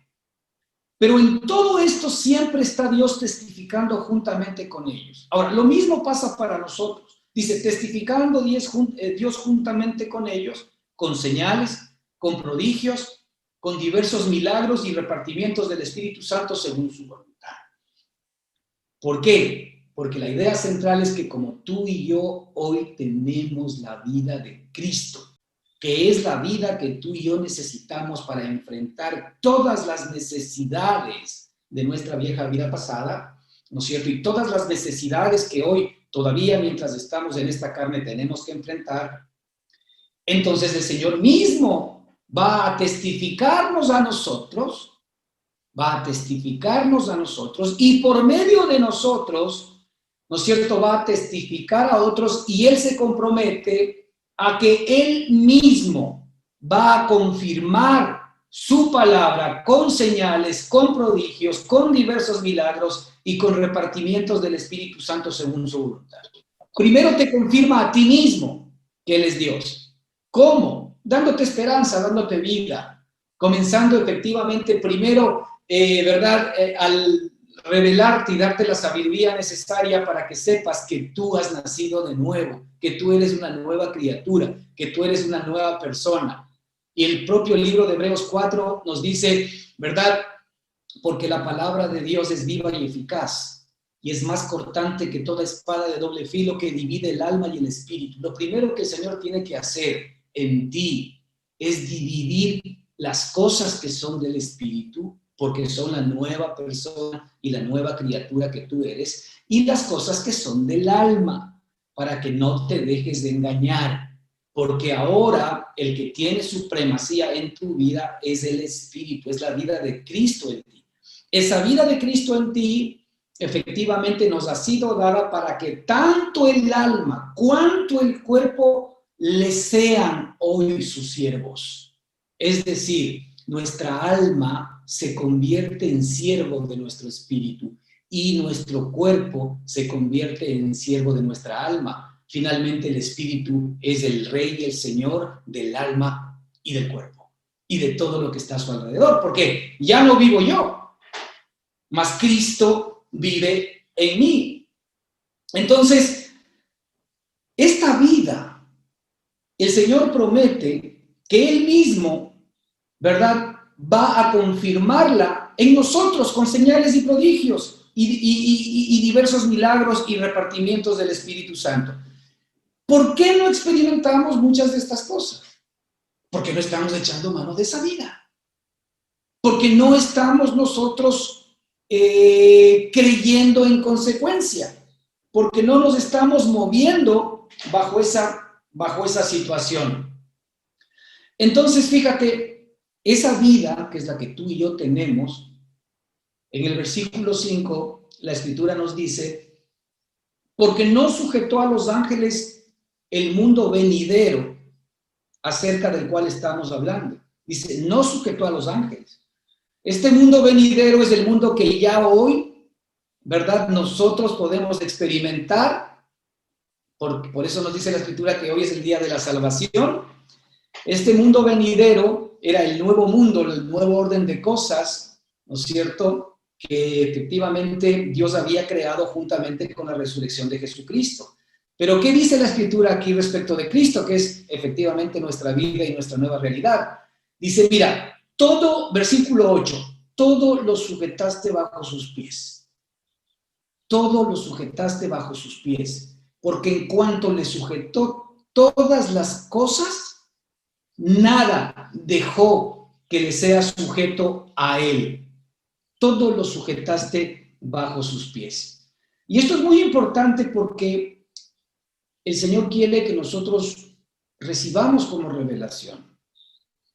Pero en todo esto siempre está Dios testificando juntamente con ellos. Ahora, lo mismo pasa para nosotros. Dice, testificando Dios juntamente con ellos, con señales, con prodigios, con diversos milagros y repartimientos del Espíritu Santo según su voluntad. ¿Por qué? Porque la idea central es que como tú y yo hoy tenemos la vida de Cristo, que es la vida que tú y yo necesitamos para enfrentar todas las necesidades de nuestra vieja vida pasada, ¿no es cierto? Y todas las necesidades que hoy todavía mientras estamos en esta carne tenemos que enfrentar. Entonces el Señor mismo va a testificarnos a nosotros, y por medio de nosotros, ¿no es cierto?, va a testificar a otros y Él se compromete a que Él mismo va a confirmar su palabra con señales, con prodigios, con diversos milagros y con repartimientos del Espíritu Santo según su voluntad. Primero te confirma a ti mismo que Él es Dios. ¿Cómo? Dándote esperanza, dándote vida, comenzando efectivamente primero, ¿verdad?, al revelarte y darte la sabiduría necesaria para que sepas que tú has nacido de nuevo, que tú eres una nueva criatura, que tú eres una nueva persona. Y el propio libro de Hebreos 4 nos dice, ¿verdad?, porque la palabra de Dios es viva y eficaz, y es más cortante que toda espada de doble filo que divide el alma y el espíritu. Lo primero que el Señor tiene que hacer en ti es dividir las cosas que son del espíritu, porque son la nueva persona y la nueva criatura que tú eres, y las cosas que son del alma, para que no te dejes de engañar, porque ahora el que tiene supremacía en tu vida es el Espíritu, es la vida de Cristo en ti. Esa vida de Cristo en ti efectivamente nos ha sido dada para que tanto el alma cuanto el cuerpo le sean hoy sus siervos. Es decir, nuestra alma se convierte en siervo de nuestro espíritu y nuestro cuerpo se convierte en siervo de nuestra alma. Finalmente, el espíritu es el rey y el señor del alma y del cuerpo y de todo lo que está a su alrededor, porque ya no vivo yo, mas Cristo vive en mí. Entonces, esta vida, el Señor promete que Él mismo, ¿verdad?, va a confirmarla en nosotros con señales y prodigios y diversos milagros y repartimientos del Espíritu Santo. ¿Por qué no experimentamos muchas de estas cosas? Porque no estamos echando mano de esa vida. Porque no estamos nosotros creyendo en consecuencia. Porque no nos estamos moviendo bajo esa situación. Entonces, fíjate, esa vida, que es la que tú y yo tenemos, en el versículo 5, la Escritura nos dice, porque no sujetó a los ángeles el mundo venidero acerca del cual estamos hablando. Dice, no sujetó a los ángeles. Este mundo venidero es el mundo que ya hoy, ¿verdad?, nosotros podemos experimentar. Por eso nos dice la Escritura que hoy es el día de la salvación. Este mundo venidero era el nuevo mundo, el nuevo orden de cosas, ¿no es cierto?, que efectivamente Dios había creado juntamente con la resurrección de Jesucristo. Pero ¿qué dice la Escritura aquí respecto de Cristo? Que es efectivamente nuestra vida y nuestra nueva realidad. Dice, mira, todo, versículo 8, todo lo sujetaste bajo sus pies. Todo lo sujetaste bajo sus pies. Porque en cuanto le sujetó todas las cosas, nada dejó que le sea sujeto a él. Todo lo sujetaste bajo sus pies. Y esto es muy importante porque el Señor quiere que nosotros recibamos como revelación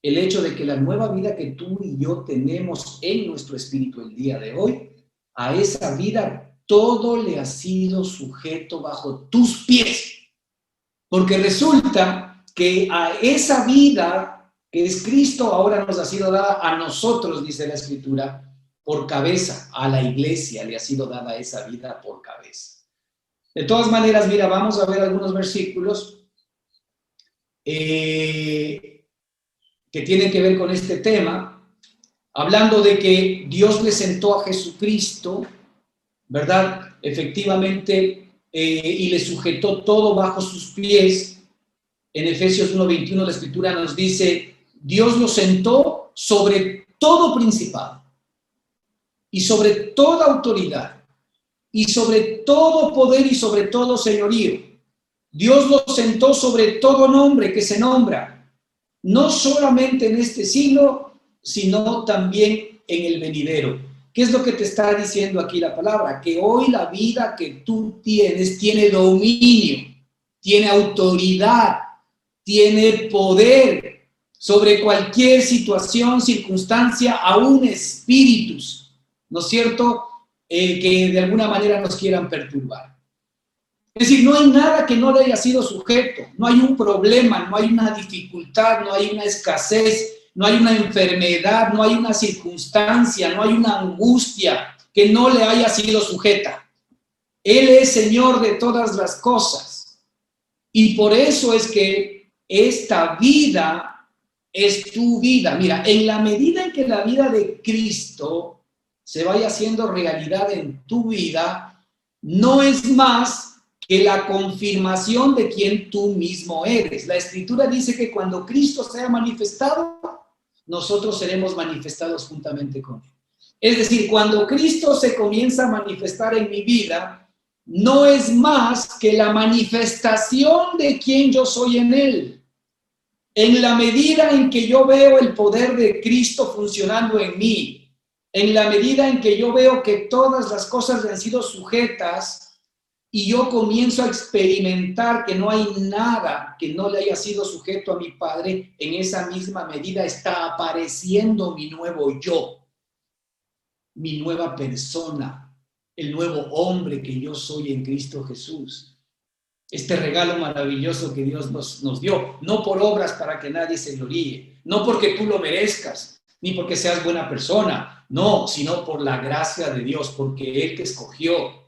el hecho de que la nueva vida que tú y yo tenemos en nuestro espíritu el día de hoy, a esa vida todo le ha sido sujeto bajo tus pies. Porque resulta que a esa vida que es Cristo ahora nos ha sido dada a nosotros, dice la Escritura, por cabeza. A la iglesia le ha sido dada esa vida por cabeza. De todas maneras, mira, vamos a ver algunos versículos que tienen que ver con este tema, hablando de que Dios le sentó a Jesucristo, ¿verdad? Efectivamente, y le sujetó todo bajo sus pies. En Efesios 1:21 la Escritura nos dice, Dios lo sentó sobre todo principado y sobre toda autoridad y sobre todo poder y sobre todo señorío. Dios lo sentó sobre todo nombre que se nombra, no solamente en este siglo, sino también en el venidero. ¿Qué es lo que te está diciendo aquí la palabra? Que hoy la vida que tú tienes tiene dominio, tiene autoridad, tiene poder sobre cualquier situación, circunstancia, aún espíritus, ¿no es cierto?, que de alguna manera nos quieran perturbar. Es decir, no hay nada que no le haya sido sujeto, no hay un problema, no hay una dificultad, no hay una escasez, no hay una enfermedad, no hay una circunstancia, no hay una angustia que no le haya sido sujeta. Él es Señor de todas las cosas. Y por eso es que esta vida es tu vida. Mira, en la medida en que la vida de Cristo se vaya haciendo realidad en tu vida, no es más que la confirmación de quien tú mismo eres. La Escritura dice que cuando Cristo sea manifestado, nosotros seremos manifestados juntamente con Él. Es decir, cuando Cristo se comienza a manifestar en mi vida, no es más que la manifestación de quien yo soy en Él. En la medida en que yo veo el poder de Cristo funcionando en mí, en la medida en que yo veo que todas las cosas le han sido sujetas, y yo comienzo a experimentar que no hay nada que no le haya sido sujeto a mi Padre, en esa misma medida está apareciendo mi nuevo yo, mi nueva persona, el nuevo hombre que yo soy en Cristo Jesús. Este regalo maravilloso que Dios nos dio, no por obras para que nadie se gloríe, no porque tú lo merezcas, ni porque seas buena persona, no, sino por la gracia de Dios, porque Él te escogió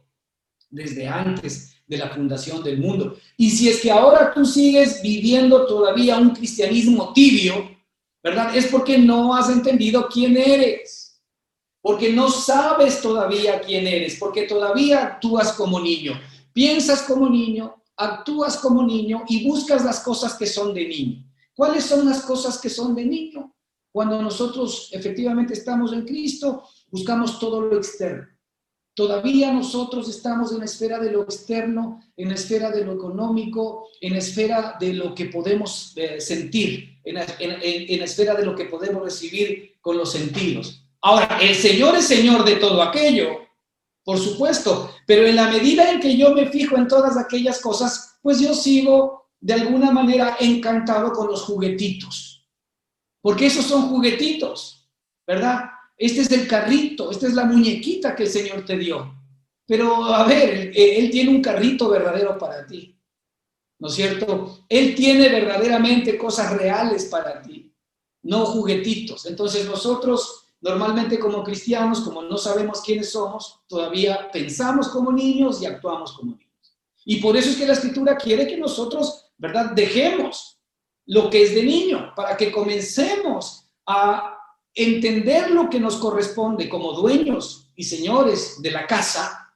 desde antes de la fundación del mundo. Y si es que ahora tú sigues viviendo todavía un cristianismo tibio, ¿verdad? Es porque no has entendido quién eres, porque no sabes todavía quién eres, porque todavía actúas como niño, piensas como niño, actúas como niño y buscas las cosas que son de niño. ¿Cuáles son las cosas que son de niño? Cuando nosotros efectivamente estamos en Cristo, buscamos todo lo externo. Todavía nosotros estamos en la esfera de lo externo, en la esfera de lo económico, en la esfera de lo que podemos sentir, en la esfera de lo que podemos recibir con los sentidos. Ahora, el Señor es Señor de todo aquello, por supuesto, pero en la medida en que yo me fijo en todas aquellas cosas, pues yo sigo de alguna manera encantado con los juguetitos, porque esos son juguetitos, ¿verdad? Este es el carrito, esta es la muñequita que el Señor te dio. Pero a ver, Él tiene un carrito verdadero para ti, ¿no es cierto? Él tiene verdaderamente cosas reales para ti, no juguetitos. Entonces nosotros normalmente como cristianos, como no sabemos quiénes somos, todavía pensamos como niños y actuamos como niños. Y por eso es que la Escritura quiere que nosotros, ¿verdad?, dejemos lo que es de niño, para que comencemos a entender lo que nos corresponde como dueños y señores de la casa,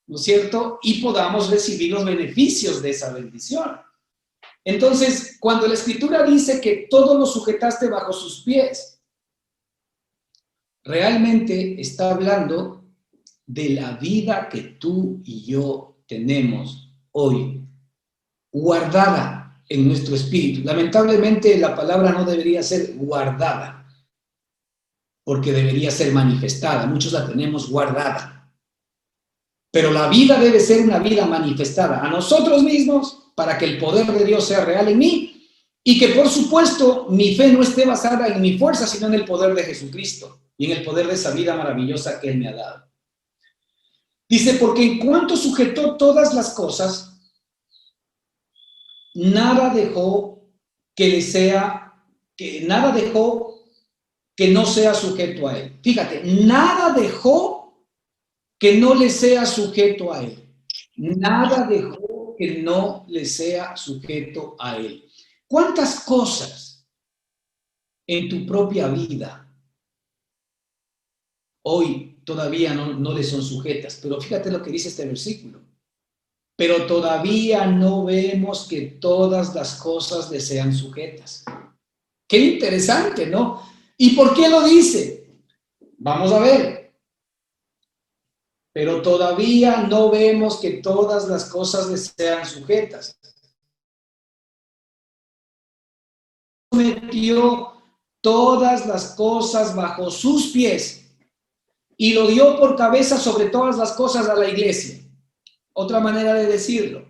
¿no es cierto? Y podamos recibir los beneficios de esa bendición. Entonces, cuando la Escritura dice que todo lo sujetaste bajo sus pies, realmente está hablando de la vida que tú y yo tenemos hoy, guardada en nuestro espíritu. Lamentablemente, la palabra no debería ser guardada, porque debería ser manifestada. Muchos la tenemos guardada. Pero la vida debe ser una vida manifestada a nosotros mismos para que el poder de Dios sea real en mí y que, por supuesto, mi fe no esté basada en mi fuerza, sino en el poder de Jesucristo y en el poder de esa vida maravillosa que Él me ha dado. Dice, porque en cuanto sujetó todas las cosas, nada dejó nada dejó que no sea sujeto a Él. Fíjate, nada dejó que no le sea sujeto a Él. Nada dejó que no le sea sujeto a Él. ¿Cuántas cosas en tu propia vida hoy todavía no le son sujetas? Pero fíjate lo que dice este versículo. Pero todavía no vemos que todas las cosas le sean sujetas. Qué interesante, ¿no? ¿Y por qué lo dice? Vamos a ver. Pero todavía no vemos que todas las cosas le sean sujetas. Metió todas las cosas bajo sus pies y lo dio por cabeza sobre todas las cosas a la iglesia. Otra manera de decirlo.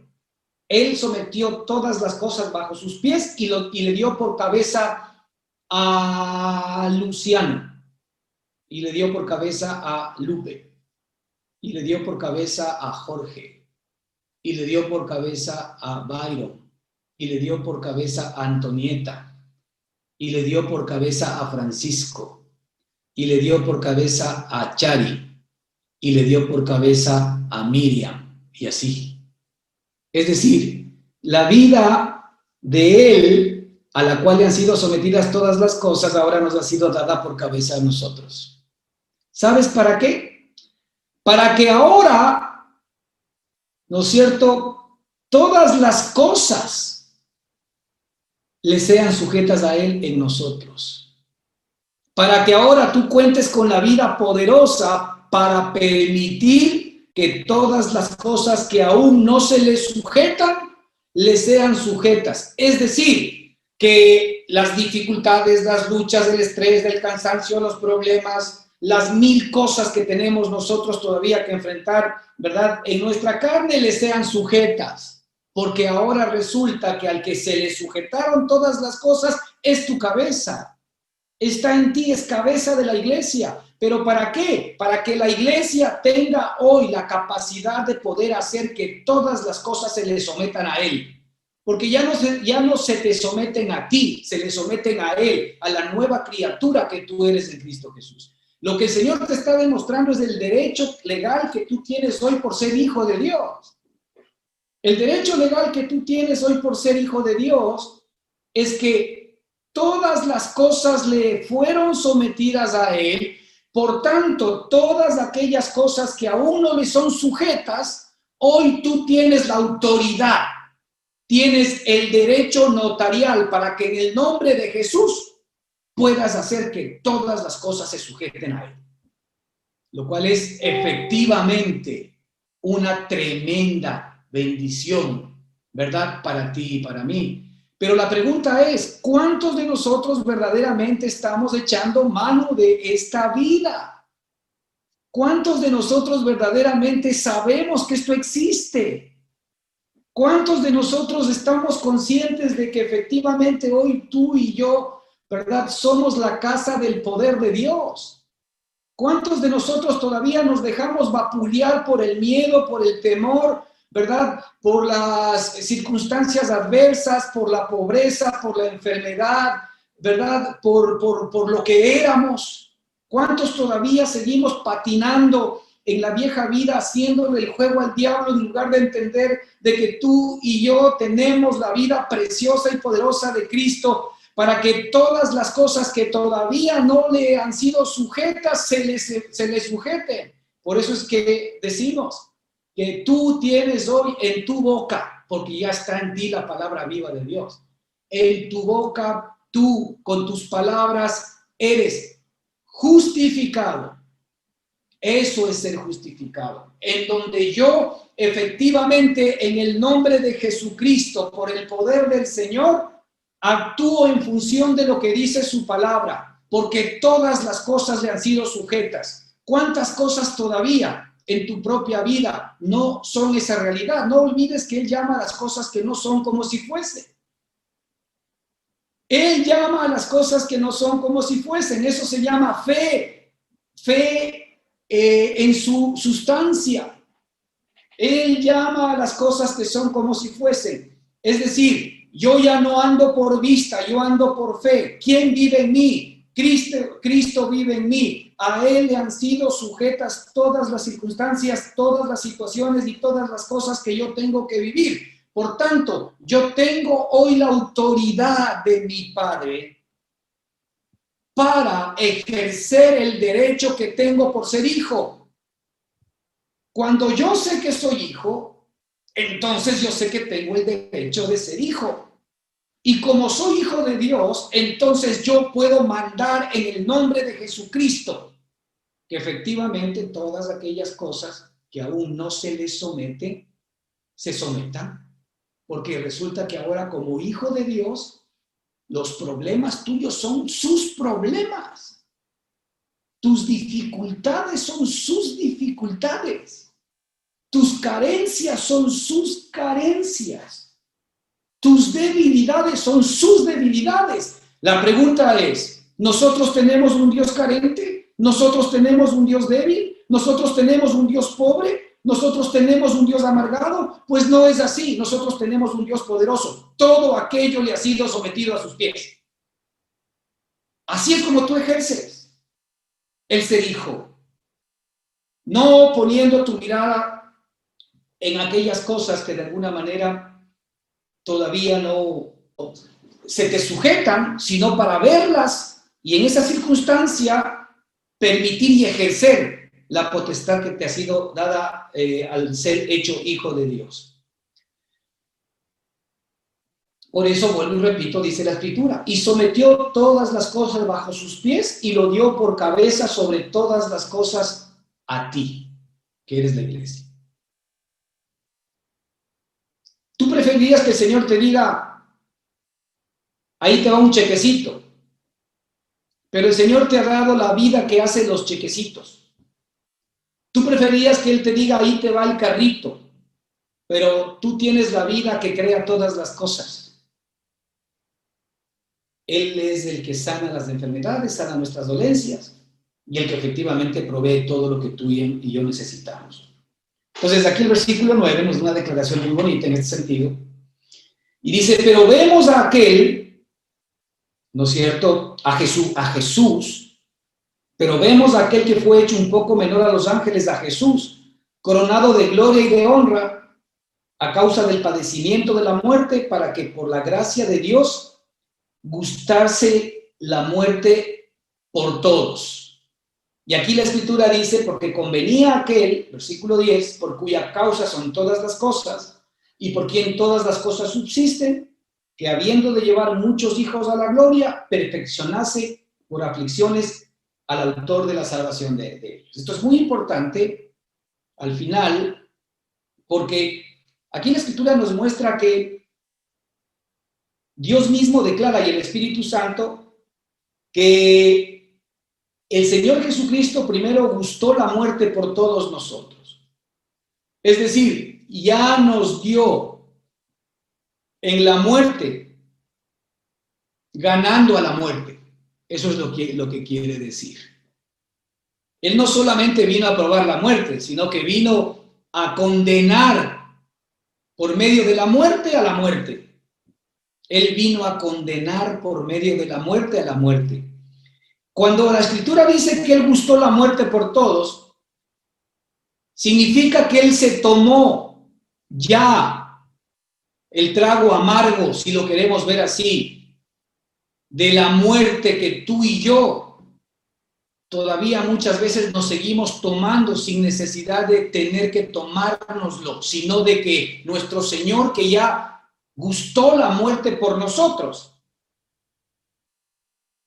Él sometió todas las cosas bajo sus pies y le dio por cabeza a Luciano, y le dio por cabeza a Lupe, y le dio por cabeza a Jorge, y le dio por cabeza a Byron, y le dio por cabeza a Antonieta, y le dio por cabeza a Francisco, y le dio por cabeza a Chari, y le dio por cabeza a Miriam, y así. Es decir, la vida de Él, a la cual le han sido sometidas todas las cosas, ahora nos ha sido dada por cabeza a nosotros. ¿Sabes para qué? Para que ahora, ¿no es cierto?, todas las cosas le sean sujetas a Él en nosotros. Para que ahora tú cuentes con la vida poderosa para permitir que todas las cosas que aún no se le sujetan, le sean sujetas. Es decir, que las dificultades, las luchas, el estrés, el cansancio, los problemas, las 1000 cosas que tenemos nosotros todavía que enfrentar, ¿verdad?, en nuestra carne le sean sujetas. Porque ahora resulta que al que se le sujetaron todas las cosas es tu cabeza. Está en ti, es cabeza de la iglesia. ¿Pero para qué? Para que la iglesia tenga hoy la capacidad de poder hacer que todas las cosas se le sometan a Él. Porque ya no se te someten a ti, se le someten a Él, a la nueva criatura que tú eres en Cristo Jesús. Lo que el Señor te está demostrando es el derecho legal que tú tienes hoy por ser hijo de Dios. El derecho legal que tú tienes hoy por ser hijo de Dios es que todas las cosas le fueron sometidas a Él. Por tanto, todas aquellas cosas que aún no le son sujetas, hoy tú tienes la autoridad, tienes el derecho notarial para que en el nombre de Jesús puedas hacer que todas las cosas se sujeten a Él. Lo cual es efectivamente una tremenda bendición, ¿verdad?, para ti y para mí. Pero la pregunta es, ¿cuántos de nosotros verdaderamente estamos echando mano de esta vida? ¿Cuántos de nosotros verdaderamente sabemos que esto existe? ¿Cuántos de nosotros estamos conscientes de que efectivamente hoy tú y yo, ¿verdad?, somos la casa del poder de Dios? ¿Cuántos de nosotros todavía nos dejamos vapulear por el miedo, por el temor, ¿verdad?, por las circunstancias adversas, por la pobreza, por la enfermedad, ¿verdad?, por lo que éramos? ¿Cuántos todavía seguimos patinando en la vieja vida, haciéndole el juego al diablo, en lugar de entender de que tú y yo tenemos la vida preciosa y poderosa de Cristo, para que todas las cosas que todavía no le han sido sujetas se les sujeten? Por eso es que decimos que tú tienes hoy en tu boca, porque ya está en ti la palabra viva de Dios. En tu boca, tú con tus palabras eres justificado. Eso es ser justificado. En donde yo efectivamente, en el nombre de Jesucristo, por el poder del Señor, actúo en función de lo que dice su palabra, porque todas las cosas le han sido sujetas. ¿Cuántas cosas todavía en tu propia vida no son esa realidad? No olvides que Él llama a las cosas que no son como si fuesen. Él llama a las cosas que no son como si fuesen. Eso se llama fe. Fe en su sustancia. Él llama a las cosas que son como si fuesen. Es decir, yo ya no ando por vista, yo ando por fe. ¿Quién vive en mí? Cristo vive en mí. A Él le han sido sujetas todas las circunstancias, todas las situaciones y todas las cosas que yo tengo que vivir. Por tanto, yo tengo hoy la autoridad de mi Padre para ejercer el derecho que tengo por ser hijo. Cuando yo sé que soy hijo, entonces yo sé que tengo el derecho de ser hijo. Y como soy hijo de Dios, entonces yo puedo mandar en el nombre de Jesucristo que efectivamente todas aquellas cosas que aún no se les someten, se sometan. Porque resulta que ahora, como hijo de Dios, los problemas tuyos son sus problemas. Tus dificultades son sus dificultades. Tus carencias son sus carencias. Tus debilidades son sus debilidades. La pregunta es, ¿nosotros tenemos un Dios carente? ¿Nosotros tenemos un Dios débil? ¿Nosotros tenemos un Dios pobre? ¿Nosotros tenemos un Dios amargado? Pues no es así. Nosotros tenemos un Dios poderoso. Todo aquello le ha sido sometido a sus pies. Así es como tú ejerces el ser hijo. No poniendo tu mirada en aquellas cosas que de alguna manera todavía no se te sujetan, sino para verlas y en esa circunstancia permitir y ejercer la potestad que te ha sido dada al ser hecho hijo de Dios. Por eso, vuelvo y repito, dice la Escritura, y sometió todas las cosas bajo sus pies y lo dio por cabeza sobre todas las cosas a ti, que eres la iglesia. ¿Tú preferirías que el Señor te diga, ahí te va un chequecito? Pero el Señor te ha dado la vida que hace los chequecitos. ¿Tú preferirías que Él te diga, ahí te va el carrito? Pero tú tienes la vida que crea todas las cosas. Él es el que sana las enfermedades, sana nuestras dolencias y el que efectivamente provee todo lo que tú y yo necesitamos. Entonces, aquí el versículo 9 nos da una declaración muy bonita en este sentido. Y dice, pero vemos a aquel, ¿no es cierto?, a Jesús, pero vemos a aquel que fue hecho un poco menor a los ángeles, a Jesús, coronado de gloria y de honra a causa del padecimiento de la muerte, para que por la gracia de Dios gustarse la muerte por todos. Y aquí la Escritura dice, porque convenía a aquel, versículo 10, por cuya causa son todas las cosas, y por quien todas las cosas subsisten, que habiendo de llevar muchos hijos a la gloria, perfeccionase por aflicciones al autor de la salvación de ellos. Esto es muy importante al final, porque aquí la Escritura nos muestra que Dios mismo declara, y el Espíritu Santo, que el Señor Jesucristo primero gustó la muerte por todos nosotros. Es decir, ya nos dio en la muerte, ganando a la muerte. Eso es lo que quiere decir. Él no solamente vino a probar la muerte, sino que vino a condenar por medio de la muerte a la muerte. Él vino a condenar por medio de la muerte a la muerte. Cuando la Escritura dice que Él gustó la muerte por todos, significa que Él se tomó ya el trago amargo, si lo queremos ver así, de la muerte que tú y yo todavía muchas veces nos seguimos tomando sin necesidad de tener que tomárnoslo, sino de que nuestro Señor, que ya gustó la muerte por nosotros,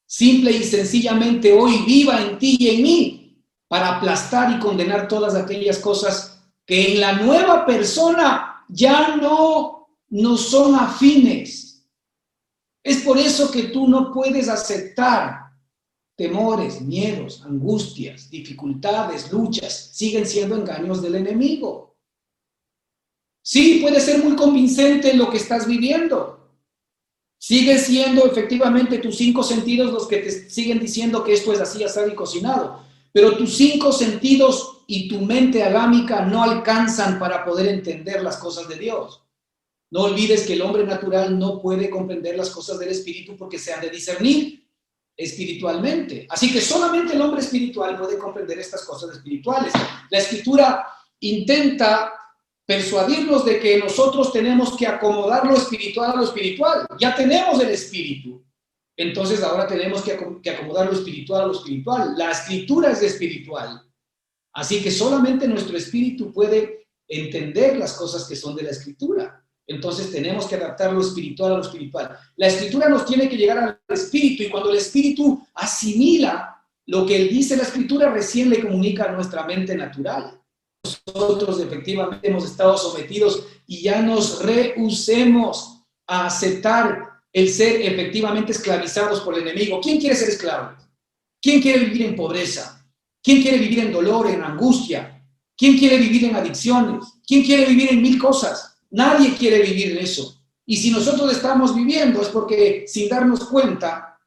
simple y sencillamente hoy viva en ti y en mí para aplastar y condenar todas aquellas cosas que en la nueva persona ya no son afines. Es por eso que tú no puedes aceptar temores, miedos, angustias, dificultades, luchas, siguen siendo engaños del enemigo. Sí, puede ser muy convincente lo que estás viviendo. Sigue siendo efectivamente tus 5 sentidos los que te siguen diciendo que esto es así, asado y cocinado. Pero tus 5 sentidos y tu mente adámica no alcanzan para poder entender las cosas de Dios. No olvides que el hombre natural no puede comprender las cosas del espíritu porque se han de discernir espiritualmente. Así que solamente el hombre espiritual puede comprender estas cosas espirituales. La Escritura intenta persuadirnos de que nosotros tenemos que acomodar lo espiritual a lo espiritual. Ya tenemos el espíritu. Entonces ahora tenemos que acomodar lo espiritual a lo espiritual. La Escritura es espiritual. Así que solamente nuestro espíritu puede entender las cosas que son de la Escritura. Entonces tenemos que adaptar lo espiritual a lo espiritual. La Escritura nos tiene que llegar al espíritu, y cuando el espíritu asimila lo que él dice la Escritura, recién le comunica a nuestra mente natural. Nosotros efectivamente hemos estado sometidos y ya nos rehusemos a aceptar el ser efectivamente esclavizados por el enemigo. ¿Quién quiere ser esclavo? ¿Quién quiere vivir en pobreza? ¿Quién quiere vivir en dolor, en angustia? ¿Quién quiere vivir en adicciones? ¿Quién quiere vivir en 1000 cosas? Nadie quiere vivir en eso. Y si nosotros estamos viviendo es porque sin darnos cuenta,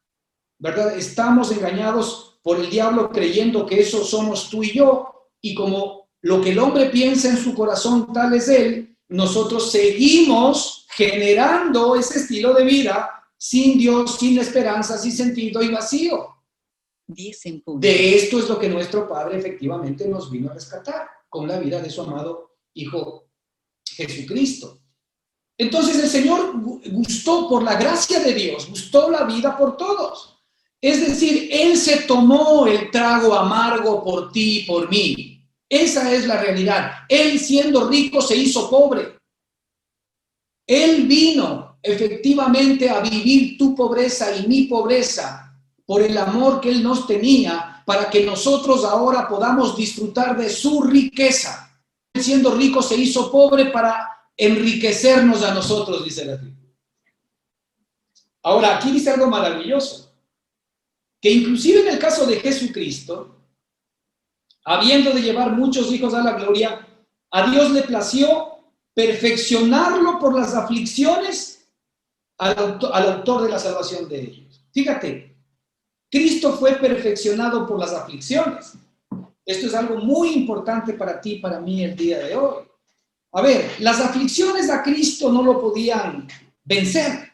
¿verdad? Estamos engañados por el diablo creyendo que eso somos tú y yo. Y como lo que el hombre piensa en su corazón, tal es él, nosotros seguimos generando ese estilo de vida sin Dios, sin esperanza, sin sentido y vacío. De esto es lo que nuestro Padre efectivamente nos vino a rescatar con la vida de su amado Hijo Jesucristo. Entonces el Señor gustó, por la gracia de Dios, gustó la vida por todos. Es decir, Él se tomó el trago amargo por ti y por mí. Esa es la realidad. Él, siendo rico, se hizo pobre. Él vino efectivamente a vivir tu pobreza y mi pobreza por el amor que Él nos tenía, para que nosotros ahora podamos disfrutar de su riqueza. Él, siendo rico, se hizo pobre para enriquecernos a nosotros, dice la Biblia. Ahora, aquí dice algo maravilloso, que inclusive en el caso de Jesucristo, habiendo de llevar muchos hijos a la gloria, a Dios le plació perfeccionarlo por las aflicciones al autor de la salvación de ellos. Fíjate, Cristo fue perfeccionado por las aflicciones. Esto es algo muy importante para ti y para mí el día de hoy. A ver, las aflicciones a Cristo no lo podían vencer.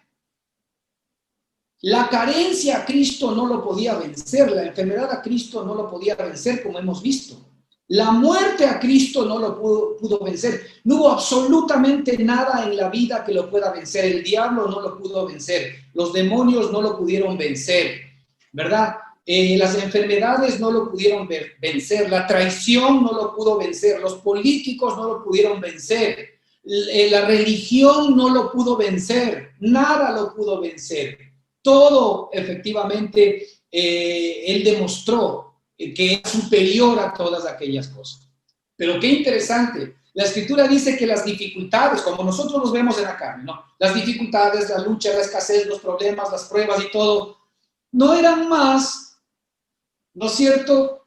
La carencia a Cristo no lo podía vencer. La enfermedad a Cristo no lo podía vencer, como hemos visto. La muerte a Cristo no lo pudo vencer. No hubo absolutamente nada en la vida que lo pueda vencer. El diablo no lo pudo vencer. Los demonios no lo pudieron vencer, ¿verdad? Las enfermedades no lo pudieron vencer. La traición no lo pudo vencer. Los políticos no lo pudieron vencer. La religión no lo pudo vencer. Nada lo pudo vencer. Todo, efectivamente, Él demostró que es superior a todas aquellas cosas. Pero qué interesante, la Escritura dice que las dificultades, como nosotros los vemos en la carne, ¿no? Las dificultades, la lucha, la escasez, los problemas, las pruebas y todo, no eran más, ¿no es cierto?,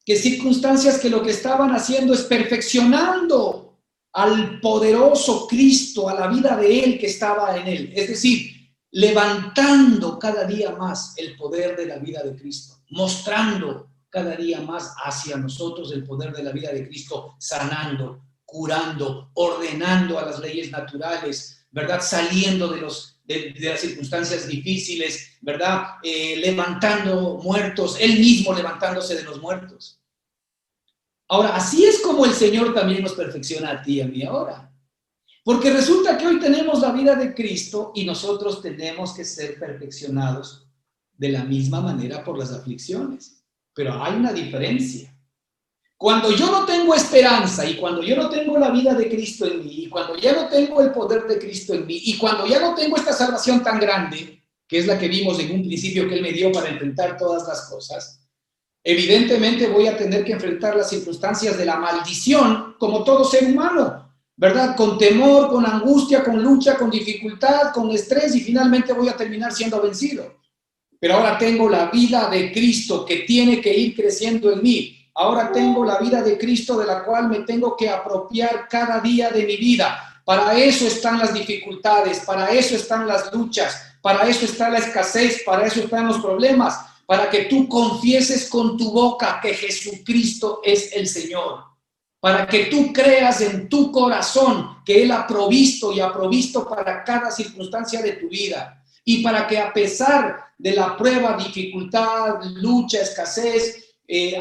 que circunstancias que lo que estaban haciendo es perfeccionando al poderoso Cristo, a la vida de Él que estaba en Él. Es decir, levantando cada día más el poder de la vida de Cristo, mostrando cada día más hacia nosotros el poder de la vida de Cristo, sanando, curando, ordenando a las leyes naturales, ¿verdad? Saliendo de las circunstancias difíciles, ¿verdad? Levantando muertos, Él mismo levantándose de los muertos. Ahora, así es como el Señor también nos perfecciona a ti y a mí ahora. Porque resulta que hoy tenemos la vida de Cristo y nosotros tenemos que ser perfeccionados de la misma manera por las aflicciones. Pero hay una diferencia. Cuando yo no tengo esperanza y cuando yo no tengo la vida de Cristo en mí y cuando ya no tengo el poder de Cristo en mí y cuando ya no tengo esta salvación tan grande, que es la que vimos en un principio que Él me dio para enfrentar todas las cosas, evidentemente voy a tener que enfrentar las circunstancias de la maldición como todo ser humano, ¿verdad? Con temor, con angustia, con lucha, con dificultad, con estrés y finalmente voy a terminar siendo vencido. Pero ahora tengo la vida de Cristo que tiene que ir creciendo en mí. Ahora tengo la vida de Cristo de la cual me tengo que apropiar cada día de mi vida. Para eso están las dificultades, para eso están las luchas, para eso está la escasez, para eso están los problemas, para que tú confieses con tu boca que Jesucristo es el Señor. Para que tú creas en tu corazón que Él ha provisto y ha provisto para cada circunstancia de tu vida. Y para que a pesar de la prueba, dificultad, lucha, escasez,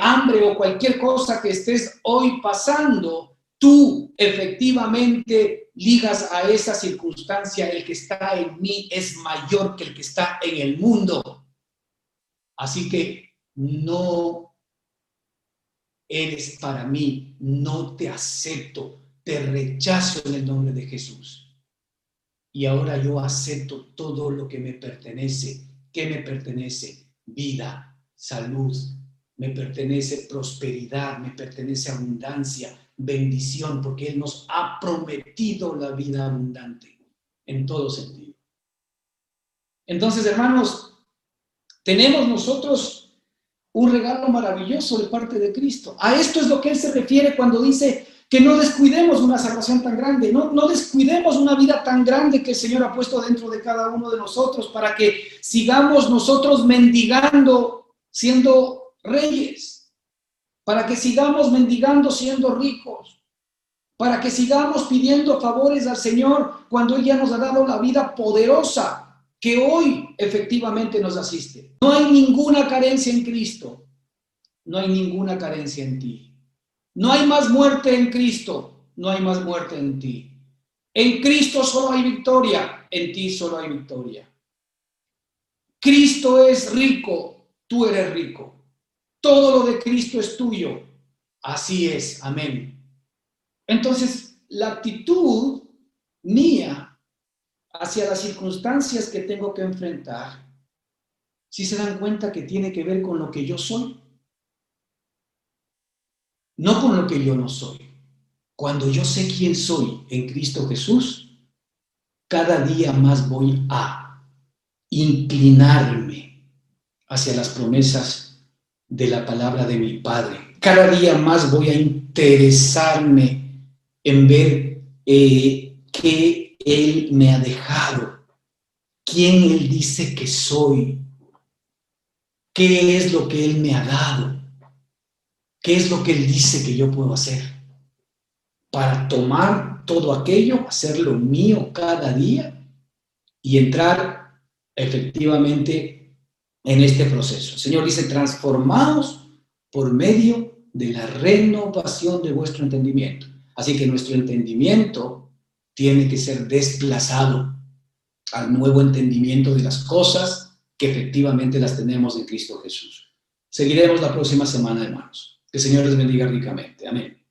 hambre o cualquier cosa que estés hoy pasando, tú efectivamente ligas a esa circunstancia, el que está en mí es mayor que el que está en el mundo. Así que no eres para mí, no te acepto, te rechazo en el nombre de Jesús. Y ahora yo acepto todo lo que me pertenece. ¿Qué me pertenece? Vida, salud, me pertenece prosperidad, me pertenece abundancia, bendición, porque Él nos ha prometido la vida abundante en todo sentido. Entonces, hermanos, tenemos nosotros un regalo maravilloso de parte de Cristo. A esto es lo que Él se refiere cuando dice que no descuidemos una salvación tan grande, no descuidemos una vida tan grande que el Señor ha puesto dentro de cada uno de nosotros para que sigamos nosotros mendigando siendo reyes, para que sigamos mendigando siendo ricos, para que sigamos pidiendo favores al Señor cuando Él ya nos ha dado la vida poderosa que hoy efectivamente nos asiste. No hay ninguna carencia en Cristo, no hay ninguna carencia en ti. No hay más muerte en Cristo, no hay más muerte en ti. En Cristo solo hay victoria, en ti solo hay victoria. Cristo es rico, tú eres rico. Todo lo de Cristo es tuyo. Así es, amén. Entonces, la actitud mía hacia las circunstancias que tengo que enfrentar, si se dan cuenta que tiene que ver con lo que yo soy, no con lo que yo no soy. Cuando yo sé quién soy en Cristo Jesús, cada día más voy a inclinarme hacia las promesas de la palabra de mi Padre. Cada día más voy a interesarme en ver qué Él me ha dejado, quién Él dice que soy, qué es lo que Él me ha dado, qué es lo que Él dice que yo puedo hacer, para tomar todo aquello, hacerlo mío cada día y entrar efectivamente en este proceso. El Señor dice, transformaos por medio de la renovación de vuestro entendimiento. Así que nuestro entendimiento tiene que ser desplazado al nuevo entendimiento de las cosas que efectivamente las tenemos en Cristo Jesús. Seguiremos la próxima semana, hermanos. Que el Señor les bendiga ricamente. Amén.